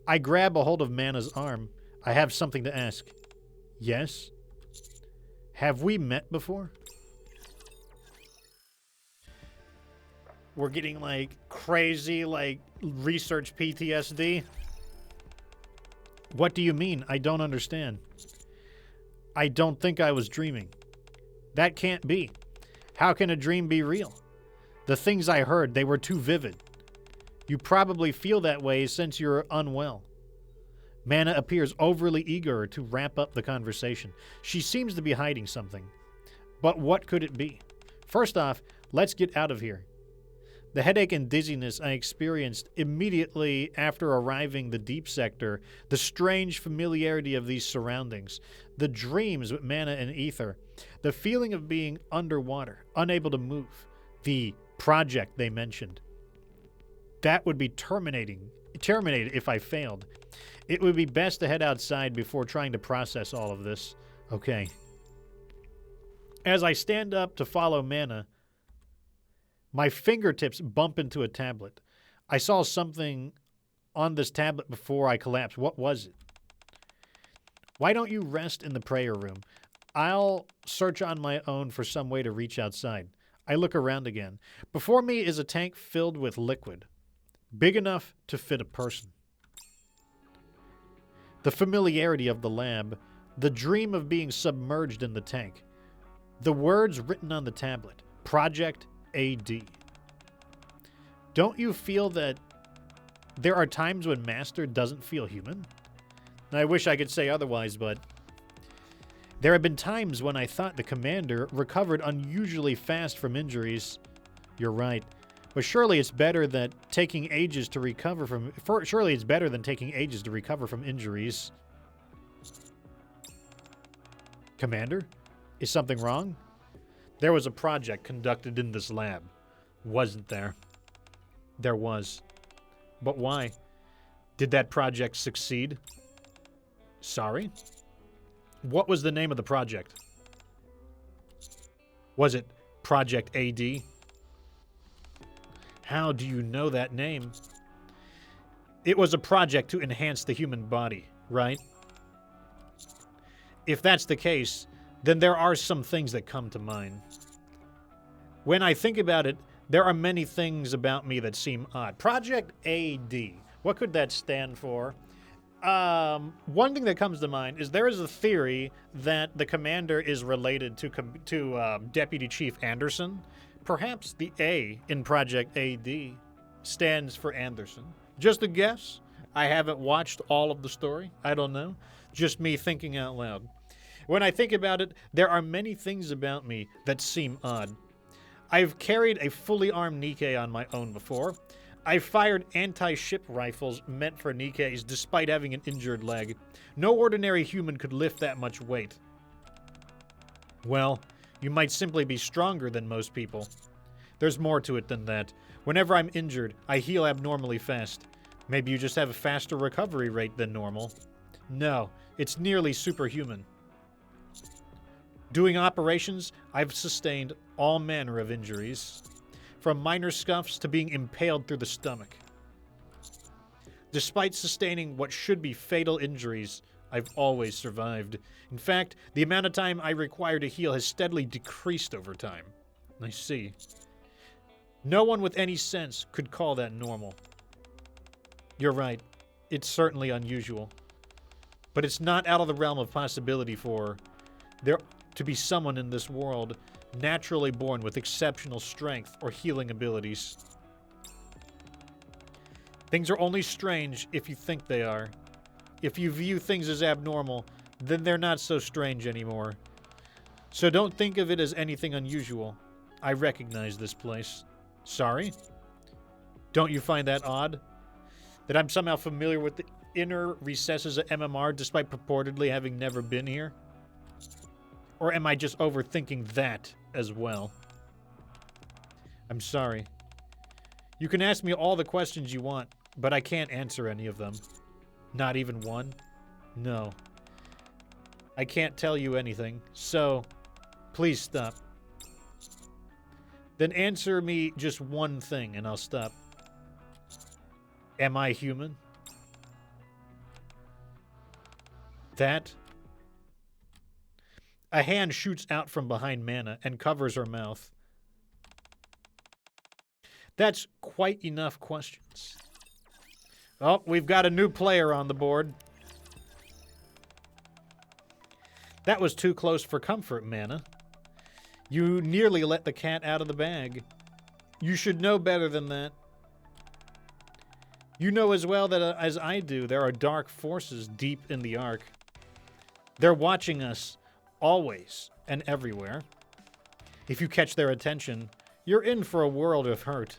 I grab a hold of Mana's arm. I have something to ask. Yes? Have we met before? We're getting, like, crazy, like, research PTSD. What do you mean? I don't understand. I don't think I was dreaming. That can't be. How can a dream be real? The things I heard, they were too vivid. You probably feel that way since you're unwell. Mana appears overly eager to wrap up the conversation. She seems to be hiding something. But what could it be? First off, let's get out of here. The headache and dizziness I experienced immediately after arriving the deep sector, the strange familiarity of these surroundings, the dreams with Mana and Ether, the feeling of being underwater, unable to move, the project they mentioned. That would be terminated if I failed. It would be best to head outside before trying to process all of this. Okay. As I stand up to follow Mana, my fingertips bump into a tablet. I saw something on this tablet before I collapsed. What was it? Why don't you rest in the prayer room? I'll search on my own for some way to reach outside. I look around again. Before me is a tank filled with liquid, big enough to fit a person. The familiarity of the lab, the dream of being submerged in the tank, the words written on the tablet, Project AD. Don't you feel that there are times when Master doesn't feel human? I wish I could say otherwise, but there have been times when I thought the commander recovered unusually fast from injuries. You're right. But surely it's better than taking ages to recover from injuries. Commander, is something wrong? There was a project conducted in this lab, wasn't there? There was. But why? Did that project succeed? Sorry? What was the name of the project? Was it Project AD? How do you know that name? It was a project to enhance the human body, right? If that's the case, then there are some things that come to mind. When I think about it, there are many things about me that seem odd. Project AD. What could that stand for? One thing that comes to mind is there is a theory that the commander is related to Deputy Chief Anderson. Perhaps the A in Project AD stands for Anderson. Just a guess. I haven't watched all of the story. I don't know. Just me thinking out loud. When I think about it, there are many things about me that seem odd. I've carried a fully armed Nikke on my own before. I've fired anti-ship rifles meant for Nikkes despite having an injured leg. No ordinary human could lift that much weight. Well, you might simply be stronger than most people. There's more to it than that. Whenever I'm injured, I heal abnormally fast. Maybe you just have a faster recovery rate than normal. No, it's nearly superhuman. Doing operations, I've sustained all manner of injuries, from minor scuffs to being impaled through the stomach. Despite sustaining what should be fatal injuries, I've always survived. In fact, the amount of time I require to heal has steadily decreased over time. I see. No one with any sense could call that normal. You're right. It's certainly unusual. But it's not out of the realm of possibility for there to be someone in this world naturally born with exceptional strength or healing abilities. Things are only strange if you think they are. If you view things as abnormal, then they're not so strange anymore. So don't think of it as anything unusual. I recognize this place. Sorry? Don't you find that odd? That I'm somehow familiar with the inner recesses of MMR despite purportedly having never been here? Or am I just overthinking that as well? I'm sorry. You can ask me all the questions you want, but I can't answer any of them. Not even one? No. I can't tell you anything, so please stop. Then answer me just one thing and I'll stop. Am I human? That? A hand shoots out from behind Mana and covers her mouth. That's quite enough questions. Oh, we've got a new player on the board. That was too close for comfort, Mana. You nearly let the cat out of the bag. You should know better than that. You know as well that as I do, there are dark forces deep in the Ark. They're watching us always and everywhere. If you catch their attention, you're in for a world of hurt.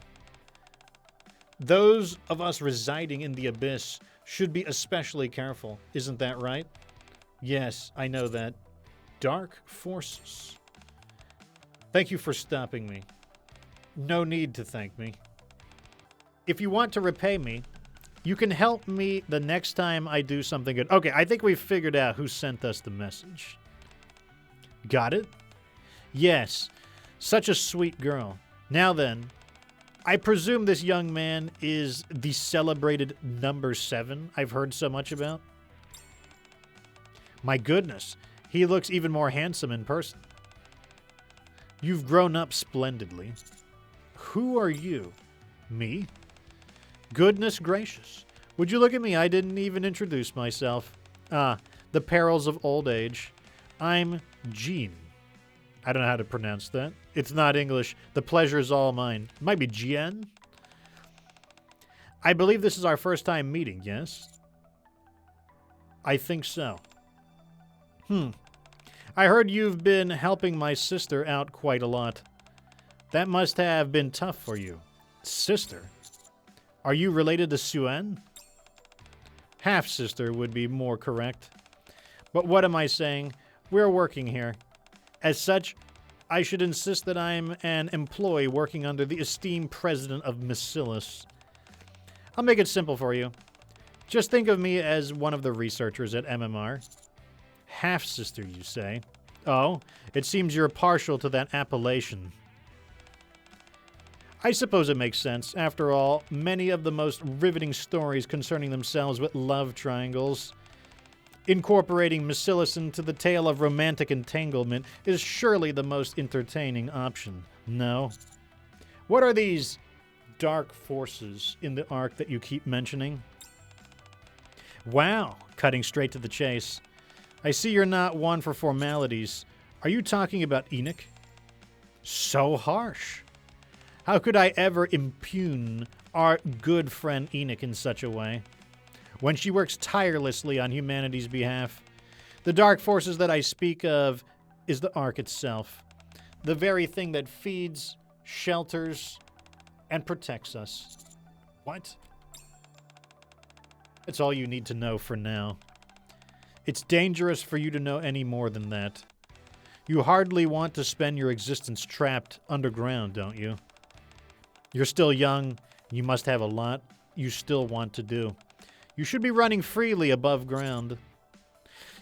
Those of us residing in the abyss should be especially careful. Isn't that right? Yes, I know that. Dark forces. Thank you for stopping me. No need to thank me. If you want to repay me, you can help me the next time I do something good. Okay, I think we've figured out who sent us the message. Got it? Yes. Such a sweet girl. Now then, I presume this young man is the celebrated number 7 I've heard so much about. My goodness, he looks even more handsome in person. You've grown up splendidly. Who are you? Me? Goodness gracious. Would you look at me? I didn't even introduce myself. Ah, the perils of old age. I'm Jean. I don't know how to pronounce that. It's not English. The pleasure is all mine. It might be Jean. I believe this is our first time meeting, yes? I think so. I heard you've been helping my sister out quite a lot. That must have been tough for you. Sister? Are you related to Suen? Half-sister would be more correct. But what am I saying? We're working here. As such, I should insist that I'm an employee working under the esteemed president of Bacillus. I'll make it simple for you. Just think of me as one of the researchers at MMR. Half-sister, you say? Oh, it seems you're partial to that appellation. I suppose it makes sense. After all, many of the most riveting stories concerning themselves with love triangles. Incorporating Bacillus into the tale of romantic entanglement is surely the most entertaining option. No? What are these dark forces in the Ark that you keep mentioning? Wow, cutting straight to the chase. I see you're not one for formalities. Are you talking about Enoch? So harsh. How could I ever impugn our good friend Enoch in such a way? When she works tirelessly on humanity's behalf. The dark forces that I speak of is the Ark itself. The very thing that feeds, shelters, and protects us. What? That's all you need to know for now. It's dangerous for you to know any more than that. You hardly want to spend your existence trapped underground, don't you? You're still young. You must have a lot you still want to do. You should be running freely above ground.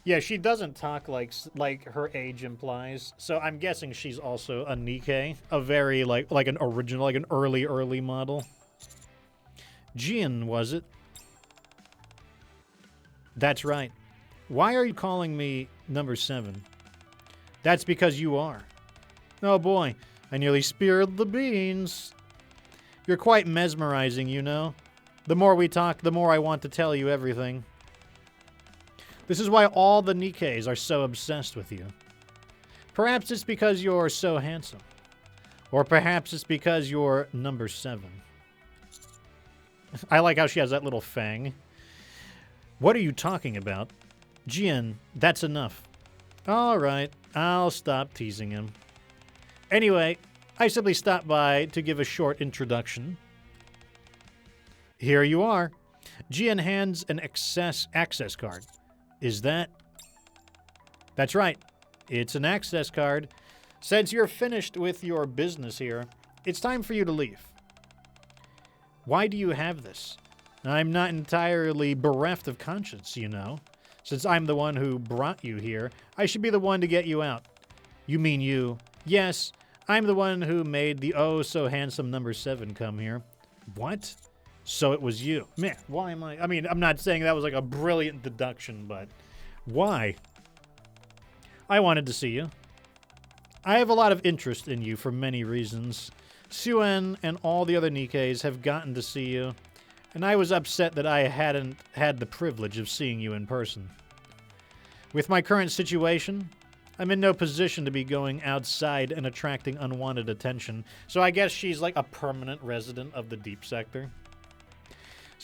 Yeah, she doesn't talk like her age implies. So I'm guessing she's also a Nikke, a very like an original, like an early model. Jean, was it? That's right. Why are you calling me number 7? That's because you are. Oh boy, I nearly spilled the beans. You're quite mesmerizing, you know. The more we talk, the more I want to tell you everything. This is why all the Nikkes are so obsessed with you. Perhaps it's because you're so handsome. Or perhaps it's because you're number 7. I like how she has that little fang. What are you talking about? Jian, that's enough. All right, I'll stop teasing him. Anyway, I simply stopped by to give a short introduction. Here you are. Jian hands an access card. Is that? That's right. It's an access card. Since you're finished with your business here, it's time for you to leave. Why do you have this? I'm not entirely bereft of conscience, you know. Since I'm the one who brought you here, I should be the one to get you out. You mean you? Yes, I'm the one who made the oh-so-handsome number 7 come here. What? So it was you. Man, why am I mean, I'm not saying that was like a brilliant deduction, but why? I wanted to see you. I have a lot of interest in you for many reasons. Suen and all the other Nikkes have gotten to see you, and I was upset that I hadn't had the privilege of seeing you in person. With my current situation, I'm in no position to be going outside and attracting unwanted attention, so I guess she's like a permanent resident of the Deep Sector.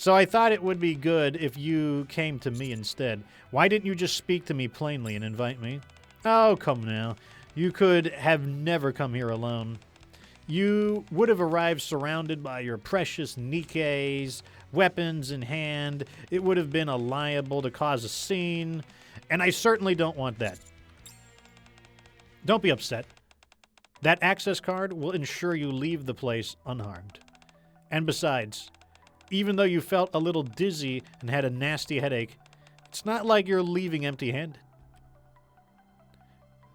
So I thought it would be good if you came to me instead. Why didn't you just speak to me plainly and invite me? Oh, come now. You could have never come here alone. You would have arrived surrounded by your precious Nikkes, weapons in hand. It would have been liable to cause a scene, and I certainly don't want that. Don't be upset. That access card will ensure you leave the place unharmed. And besides, even though you felt a little dizzy and had a nasty headache, it's not like you're leaving empty-handed.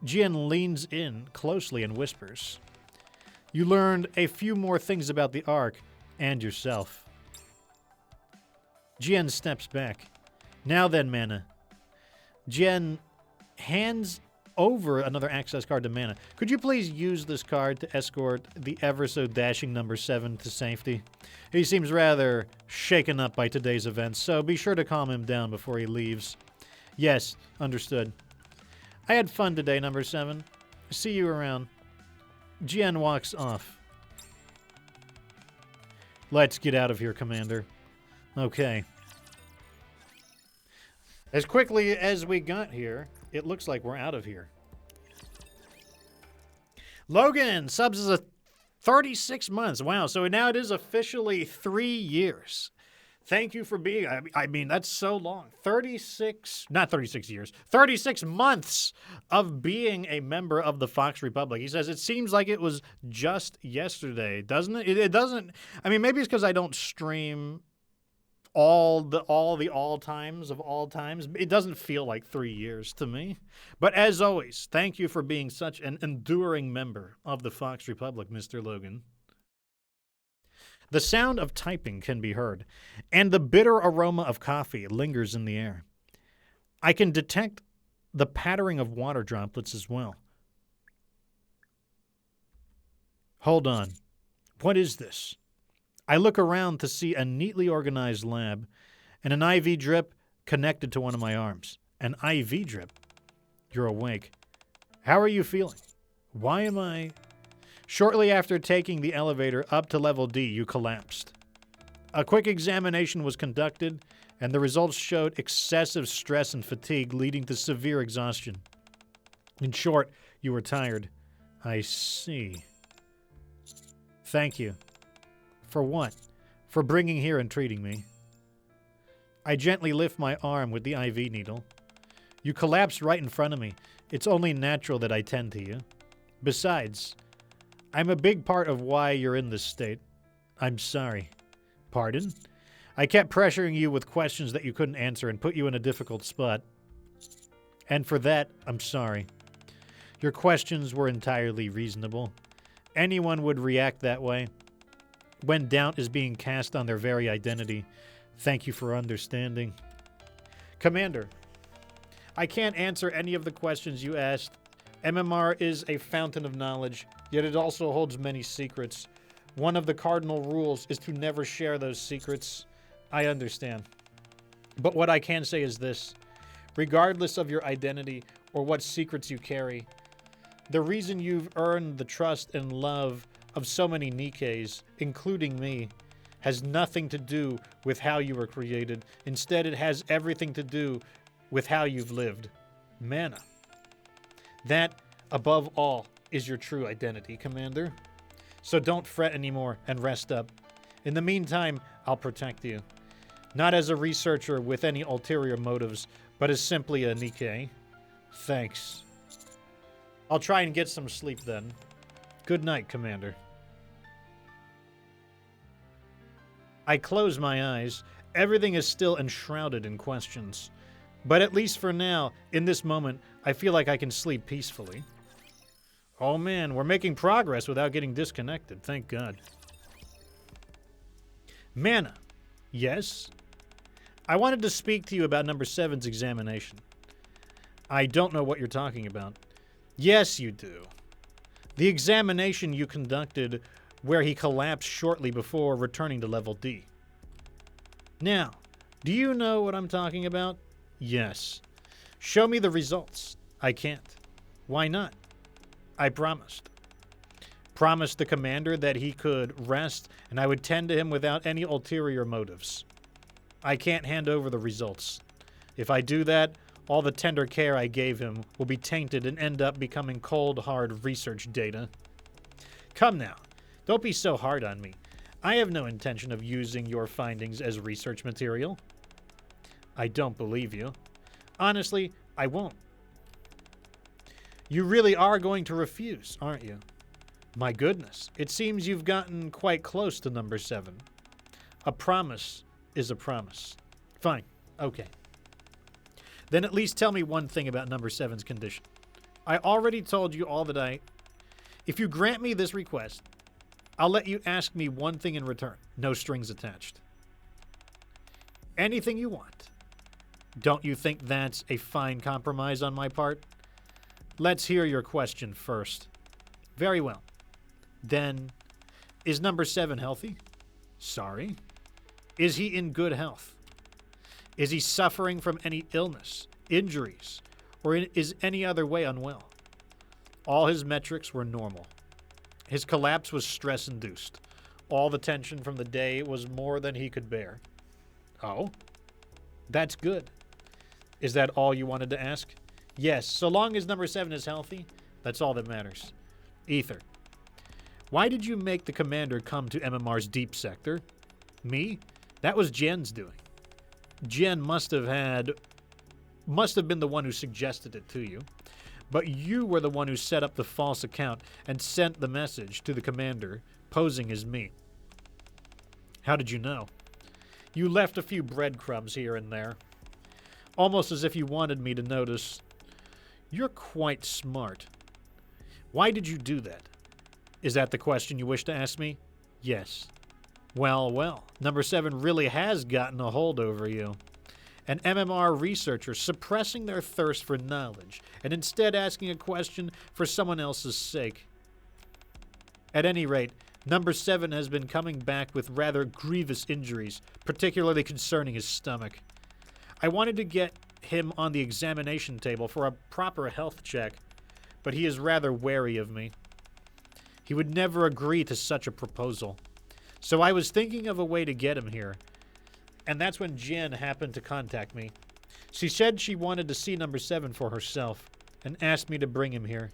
Jian leans in closely and whispers. You learned a few more things about the Ark and yourself. Jian steps back. Now then, Mana. Jian hands over another access card to Mana. Could you please use this card to escort the ever-so-dashing number 7 to safety? He seems rather shaken up by today's events, so be sure to calm him down before he leaves. Yes, understood. I had fun today, number 7. See you around. Jian walks off. Let's get out of here, Commander. Okay. As quickly as we got here, it looks like we're out of here. Logan subs as a 36 months. Wow, so now it is officially 3 years. Thank you for being, I mean, that's so long. not 36 years, 36 months of being a member of the Fox Republic. He says, it seems like it was just yesterday, doesn't it? It doesn't, I mean, maybe it's because I don't stream all times of all times. It doesn't feel like 3 years to me. But as always, thank you for being such an enduring member of the Fox Republic, Mr. Logan. The sound of typing can be heard, and the bitter aroma of coffee lingers in the air. I can detect the pattering of water droplets as well. Hold on. What is this? I look around to see a neatly organized lab and an IV drip connected to one of my arms. An IV drip? You're awake. How are you feeling? Why am I... Shortly after taking the elevator up to level D, you collapsed. A quick examination was conducted, and the results showed excessive stress and fatigue leading to severe exhaustion. In short, you were tired. I see. Thank you. For what? For bringing here and treating me. I gently lift my arm with the IV needle. You collapsed right in front of me. It's only natural that I tend to you. Besides, I'm a big part of why you're in this state. I'm sorry. Pardon? I kept pressuring you with questions that you couldn't answer and put you in a difficult spot. And for that, I'm sorry. Your questions were entirely reasonable. Anyone would react that way. When doubt is being cast on their very identity. Thank you for understanding. Commander, I can't answer any of the questions you asked. MMR is a fountain of knowledge, yet it also holds many secrets. One of the cardinal rules is to never share those secrets. I understand. But what I can say is this. Regardless of your identity or what secrets you carry, the reason you've earned the trust and love of so many Nikkes, including me, has nothing to do with how you were created. Instead, it has everything to do with how you've lived. Mana. That, above all, is your true identity, Commander. So don't fret anymore and rest up. In the meantime, I'll protect you. Not as a researcher with any ulterior motives, but as simply a Nikke. Thanks. I'll try and get some sleep then. Good night, Commander. I close my eyes. Everything is still enshrouded in questions. But at least for now, in this moment, I feel like I can sleep peacefully. Oh man, we're making progress without getting disconnected, thank God. Mana. Yes? I wanted to speak to you about number 7's examination. I don't know what you're talking about. Yes, you do. The examination you conducted where he collapsed shortly before returning to level D. Now, do you know what I'm talking about? Yes. Show me the results. I can't. Why not? I promised. Promised the commander that he could rest and I would tend to him without any ulterior motives. I can't hand over the results. If I do that, all the tender care I gave him will be tainted and end up becoming cold, hard research data. Come now, don't be so hard on me. I have no intention of using your findings as research material. I don't believe you. Honestly, I won't. You really are going to refuse, aren't you? My goodness, it seems you've gotten quite close to number 7. A promise is a promise. Fine, okay. Then at least tell me one thing about number 7's condition. I already told you all that I... If you grant me this request, I'll let you ask me one thing in return. No strings attached. Anything you want. Don't you think that's a fine compromise on my part? Let's hear your question first. Very well. Then, is number 7 healthy? Sorry. Is he in good health? Is he suffering from any illness, injuries, or is any other way unwell? All his metrics were normal. His collapse was stress-induced. All the tension from the day was more than he could bear. Oh? That's good. Is that all you wanted to ask? Yes, so long as number 7 is healthy, that's all that matters. Ether. Why did you make the commander come to MMR's deep sector? Me? That was Jen's doing. Jen must have been the one who suggested it to you. But you were the one who set up the false account and sent the message to the commander, posing as me. How did you know? You left a few breadcrumbs here and there. Almost as if you wanted me to notice. You're quite smart. Why did you do that? Is that the question you wish to ask me? Yes. Well, number 7 really has gotten a hold over you. An MMR researcher suppressing their thirst for knowledge and instead asking a question for someone else's sake. At any rate, number 7 has been coming back with rather grievous injuries, particularly concerning his stomach. I wanted to get him on the examination table for a proper health check, but he is rather wary of me. He would never agree to such a proposal. So I was thinking of a way to get him here, and that's when Jen happened to contact me. She said she wanted to see number 7 for herself and asked me to bring him here.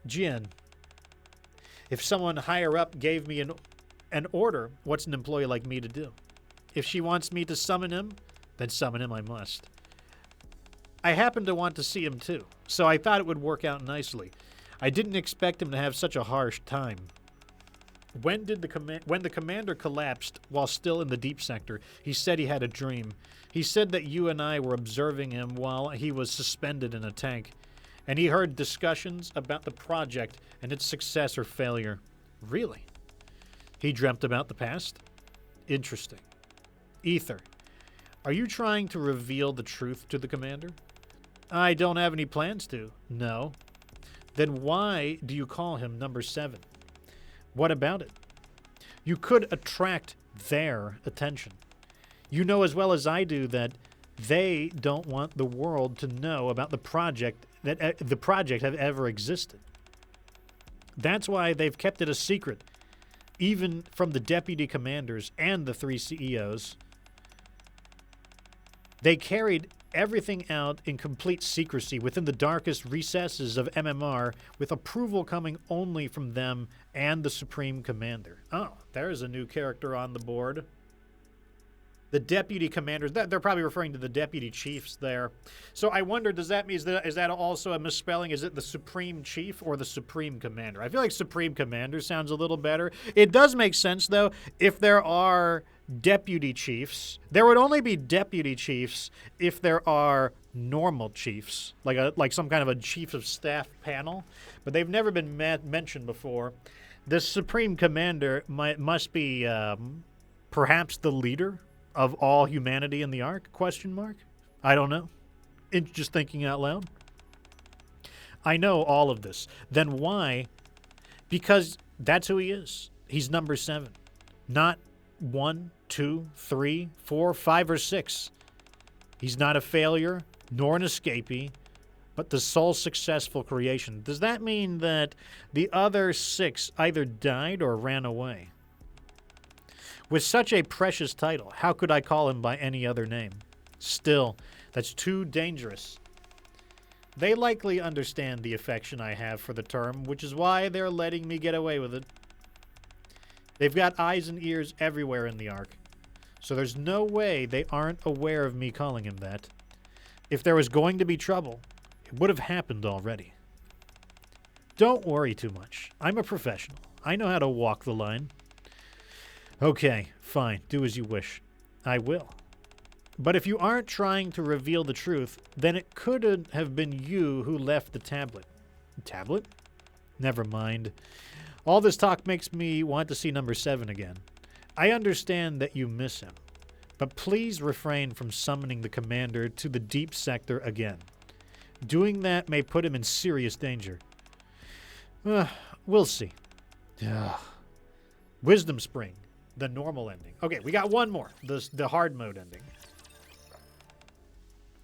Jen, if someone higher up gave me an order, what's an employee like me to do? If she wants me to summon him, then summon him I must. I happen to want to see him too, so I thought it would work out nicely. I didn't expect him to have such a harsh time. When the commander collapsed while still in the deep sector, he said he had a dream. He said that you and I were observing him while he was suspended in a tank, and he heard discussions about the project and its success or failure. Really? He dreamt about the past? Interesting. Ether, are you trying to reveal the truth to the commander? I don't have any plans to. No. Then why do you call him number 7? What about it? You could attract their attention. You know as well as I do that they don't want the world to know about the project that have ever existed. That's why they've kept it a secret, even from the deputy commanders and the 3 CEOs. They carried everything out in complete secrecy within the darkest recesses of MMR, with approval coming only from them and the Supreme Commander. Oh, there's a new character on the board. The deputy commanders, they're probably referring to the deputy chiefs there. So I wonder, does that mean, is that also a misspelling? Is it the Supreme Chief or the Supreme Commander? I feel like Supreme Commander sounds a little better. It does make sense, though, if there are deputy chiefs. There would only be deputy chiefs if there are normal chiefs, like some kind of a chief of staff panel, but they've never been mentioned before. The Supreme Commander must be perhaps the leader of all humanity in the Ark? Question mark? I don't know. Just thinking out loud. I know all of this. Then why? Because that's who he is. He's number 7. Not 1, 2, 3, 4, 5, or 6. He's not a failure, nor an escapee, but the sole successful creation. Does that mean that the other 6 either died or ran away? With such a precious title, how could I call him by any other name? Still, that's too dangerous. They likely understand the affection I have for the term, which is why they're letting me get away with it. They've got eyes and ears everywhere in the Ark, so there's no way they aren't aware of me calling him that. If there was going to be trouble, it would have happened already. Don't worry too much. I'm a professional. I know how to walk the line. Okay, fine. Do as you wish. I will. But if you aren't trying to reveal the truth, then it could have been you who left the tablet. Tablet? Never mind. All this talk makes me want to see number 7 again. I understand that you miss him, but please refrain from summoning the commander to the deep sector again. Doing that may put him in serious danger. We'll see. Wisdom Spring, the normal ending. Okay, we got one more, the hard mode ending.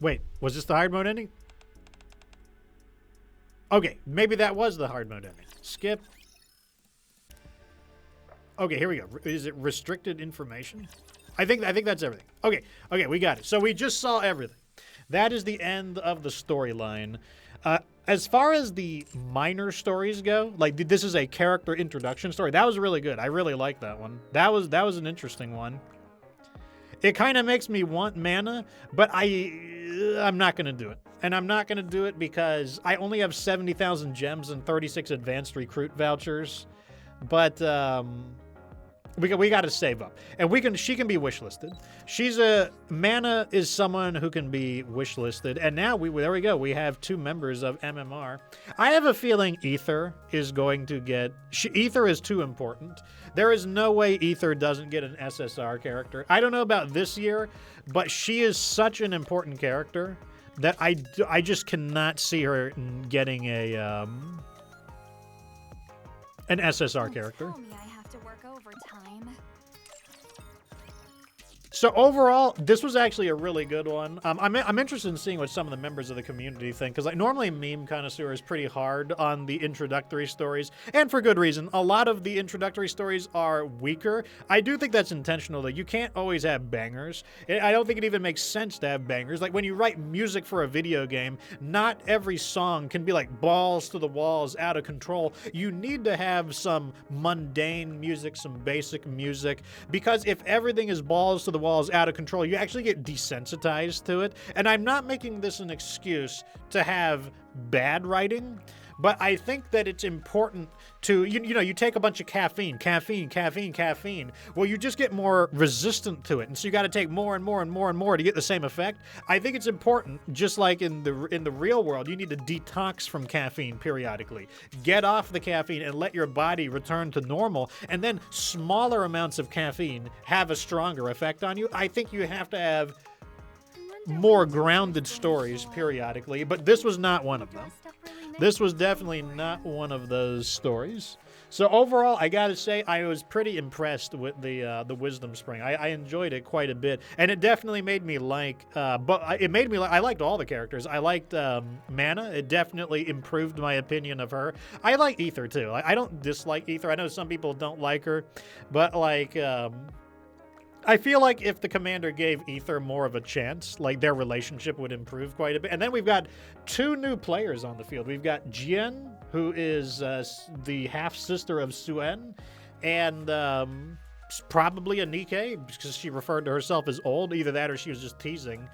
Wait, was this the hard mode ending? Okay, maybe that was the hard mode ending. Skip. Okay, here we go. Is it restricted information? I think that's everything. Okay, we got it. So we just saw everything. That is the end of the storyline. As far as the minor stories go, like this is a character introduction story. That was really good. I really liked that one. That was an interesting one. It kind of makes me want mana, but I'm not going to do it. And I'm not going to do it because I only have 70,000 gems and 36 advanced recruit vouchers. But we got to save up. And she can be wishlisted. Mana is someone who can be wishlisted. And now there we go. We have 2 members of MMR. I have a feeling Ether is going to get Ether is too important. There is no way Ether doesn't get an SSR character. I don't know about this year, but she is such an important character that I just cannot see her getting an SSR character. So overall, this was actually a really good one. I'm interested in seeing what some of the members of the community think, because like normally Meme Connoisseur is pretty hard on the introductory stories, and for good reason. A lot of the introductory stories are weaker. I do think that's intentional, though. You can't always have bangers. I don't think it even makes sense to have bangers. Like when you write music for a video game, not every song can be like balls to the walls, out of control. You need to have some mundane music, some basic music, because if everything is balls to the walls, out of control, you actually get desensitized to it. And I'm not making this an excuse to have bad writing, but I think that it's important to, you take a bunch of caffeine. Well, you just get more resistant to it. And so you got to take more and more and more and more to get the same effect. I think it's important, just like in the real world, you need to detox from caffeine periodically. Get off the caffeine and let your body return to normal. And then smaller amounts of caffeine have a stronger effect on you. I think you have to have more grounded stories periodically, but this was not one of them. This was definitely not one of those stories. So overall, I gotta say, I was pretty impressed with the Wisdom Spring. I enjoyed it quite a bit, and it definitely made me like. I liked all the characters. I liked Mana. It definitely improved my opinion of her. I like Ether too. I don't dislike Ether. I know some people don't like her, but like. I feel like if the commander gave Ether more of a chance, like their relationship would improve quite a bit. And then we've got 2 new players on the field. We've got Jian, who is the half-sister of Suen, and probably a Nikke, because she referred to herself as old. Either that or she was just teasing.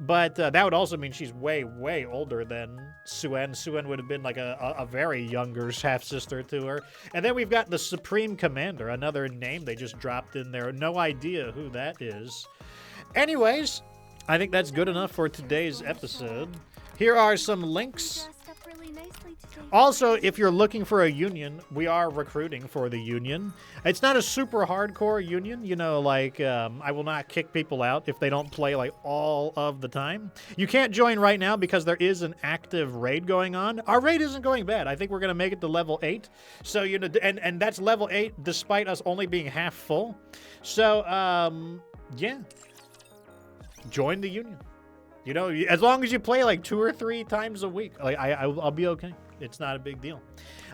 But that would also mean she's way, way older than Suen. Suen would have been like a very younger half-sister to her. And then we've got the Supreme Commander, another name they just dropped in there. No idea who that is. Anyways, I think that's good enough for today's episode. Here are some links. Also, if you're looking for a union, we are recruiting for the union. It's not a super hardcore union, I will not kick people out if they don't play like all of the time. You can't join right now because there is an active raid going on. Our raid isn't going bad. I think we're going to make it to level 8. So, and that's level 8 despite us only being half full. So, yeah. Join the union. As long as you play like 2 or 3 times a week, like I'll be okay. It's not a big deal.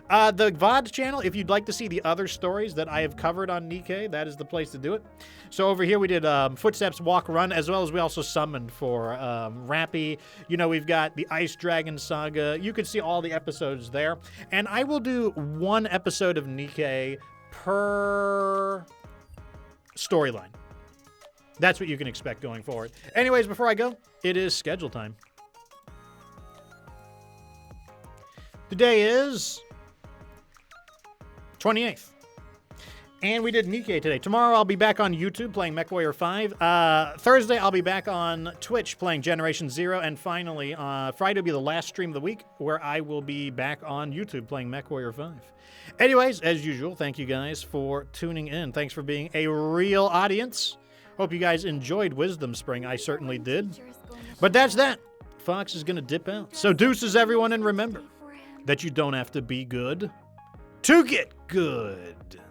The VOD channel, if you'd like to see the other stories that I have covered on Nikke, that is the place to do it. So over here we did Footsteps, Walk, Run, as well as we also summoned for Rapi. You know, we've got the Ice Dragon Saga. You can see all the episodes there. And I will do one episode of Nikke per storyline. That's what you can expect going forward. Anyways, before I go, it is schedule time. Today is 28th. And we did Nikke today. Tomorrow I'll be back on YouTube playing MechWarrior 5. Thursday I'll be back on Twitch playing Generation Zero. And finally, Friday will be the last stream of the week where I will be back on YouTube playing MechWarrior 5. Anyways, as usual, thank you guys for tuning in. Thanks for being a real audience. Hope you guys enjoyed Wisdom Spring. I certainly did. But that's that. Fox is going to dip out. So deuces, everyone, and remember that you don't have to be good to get good.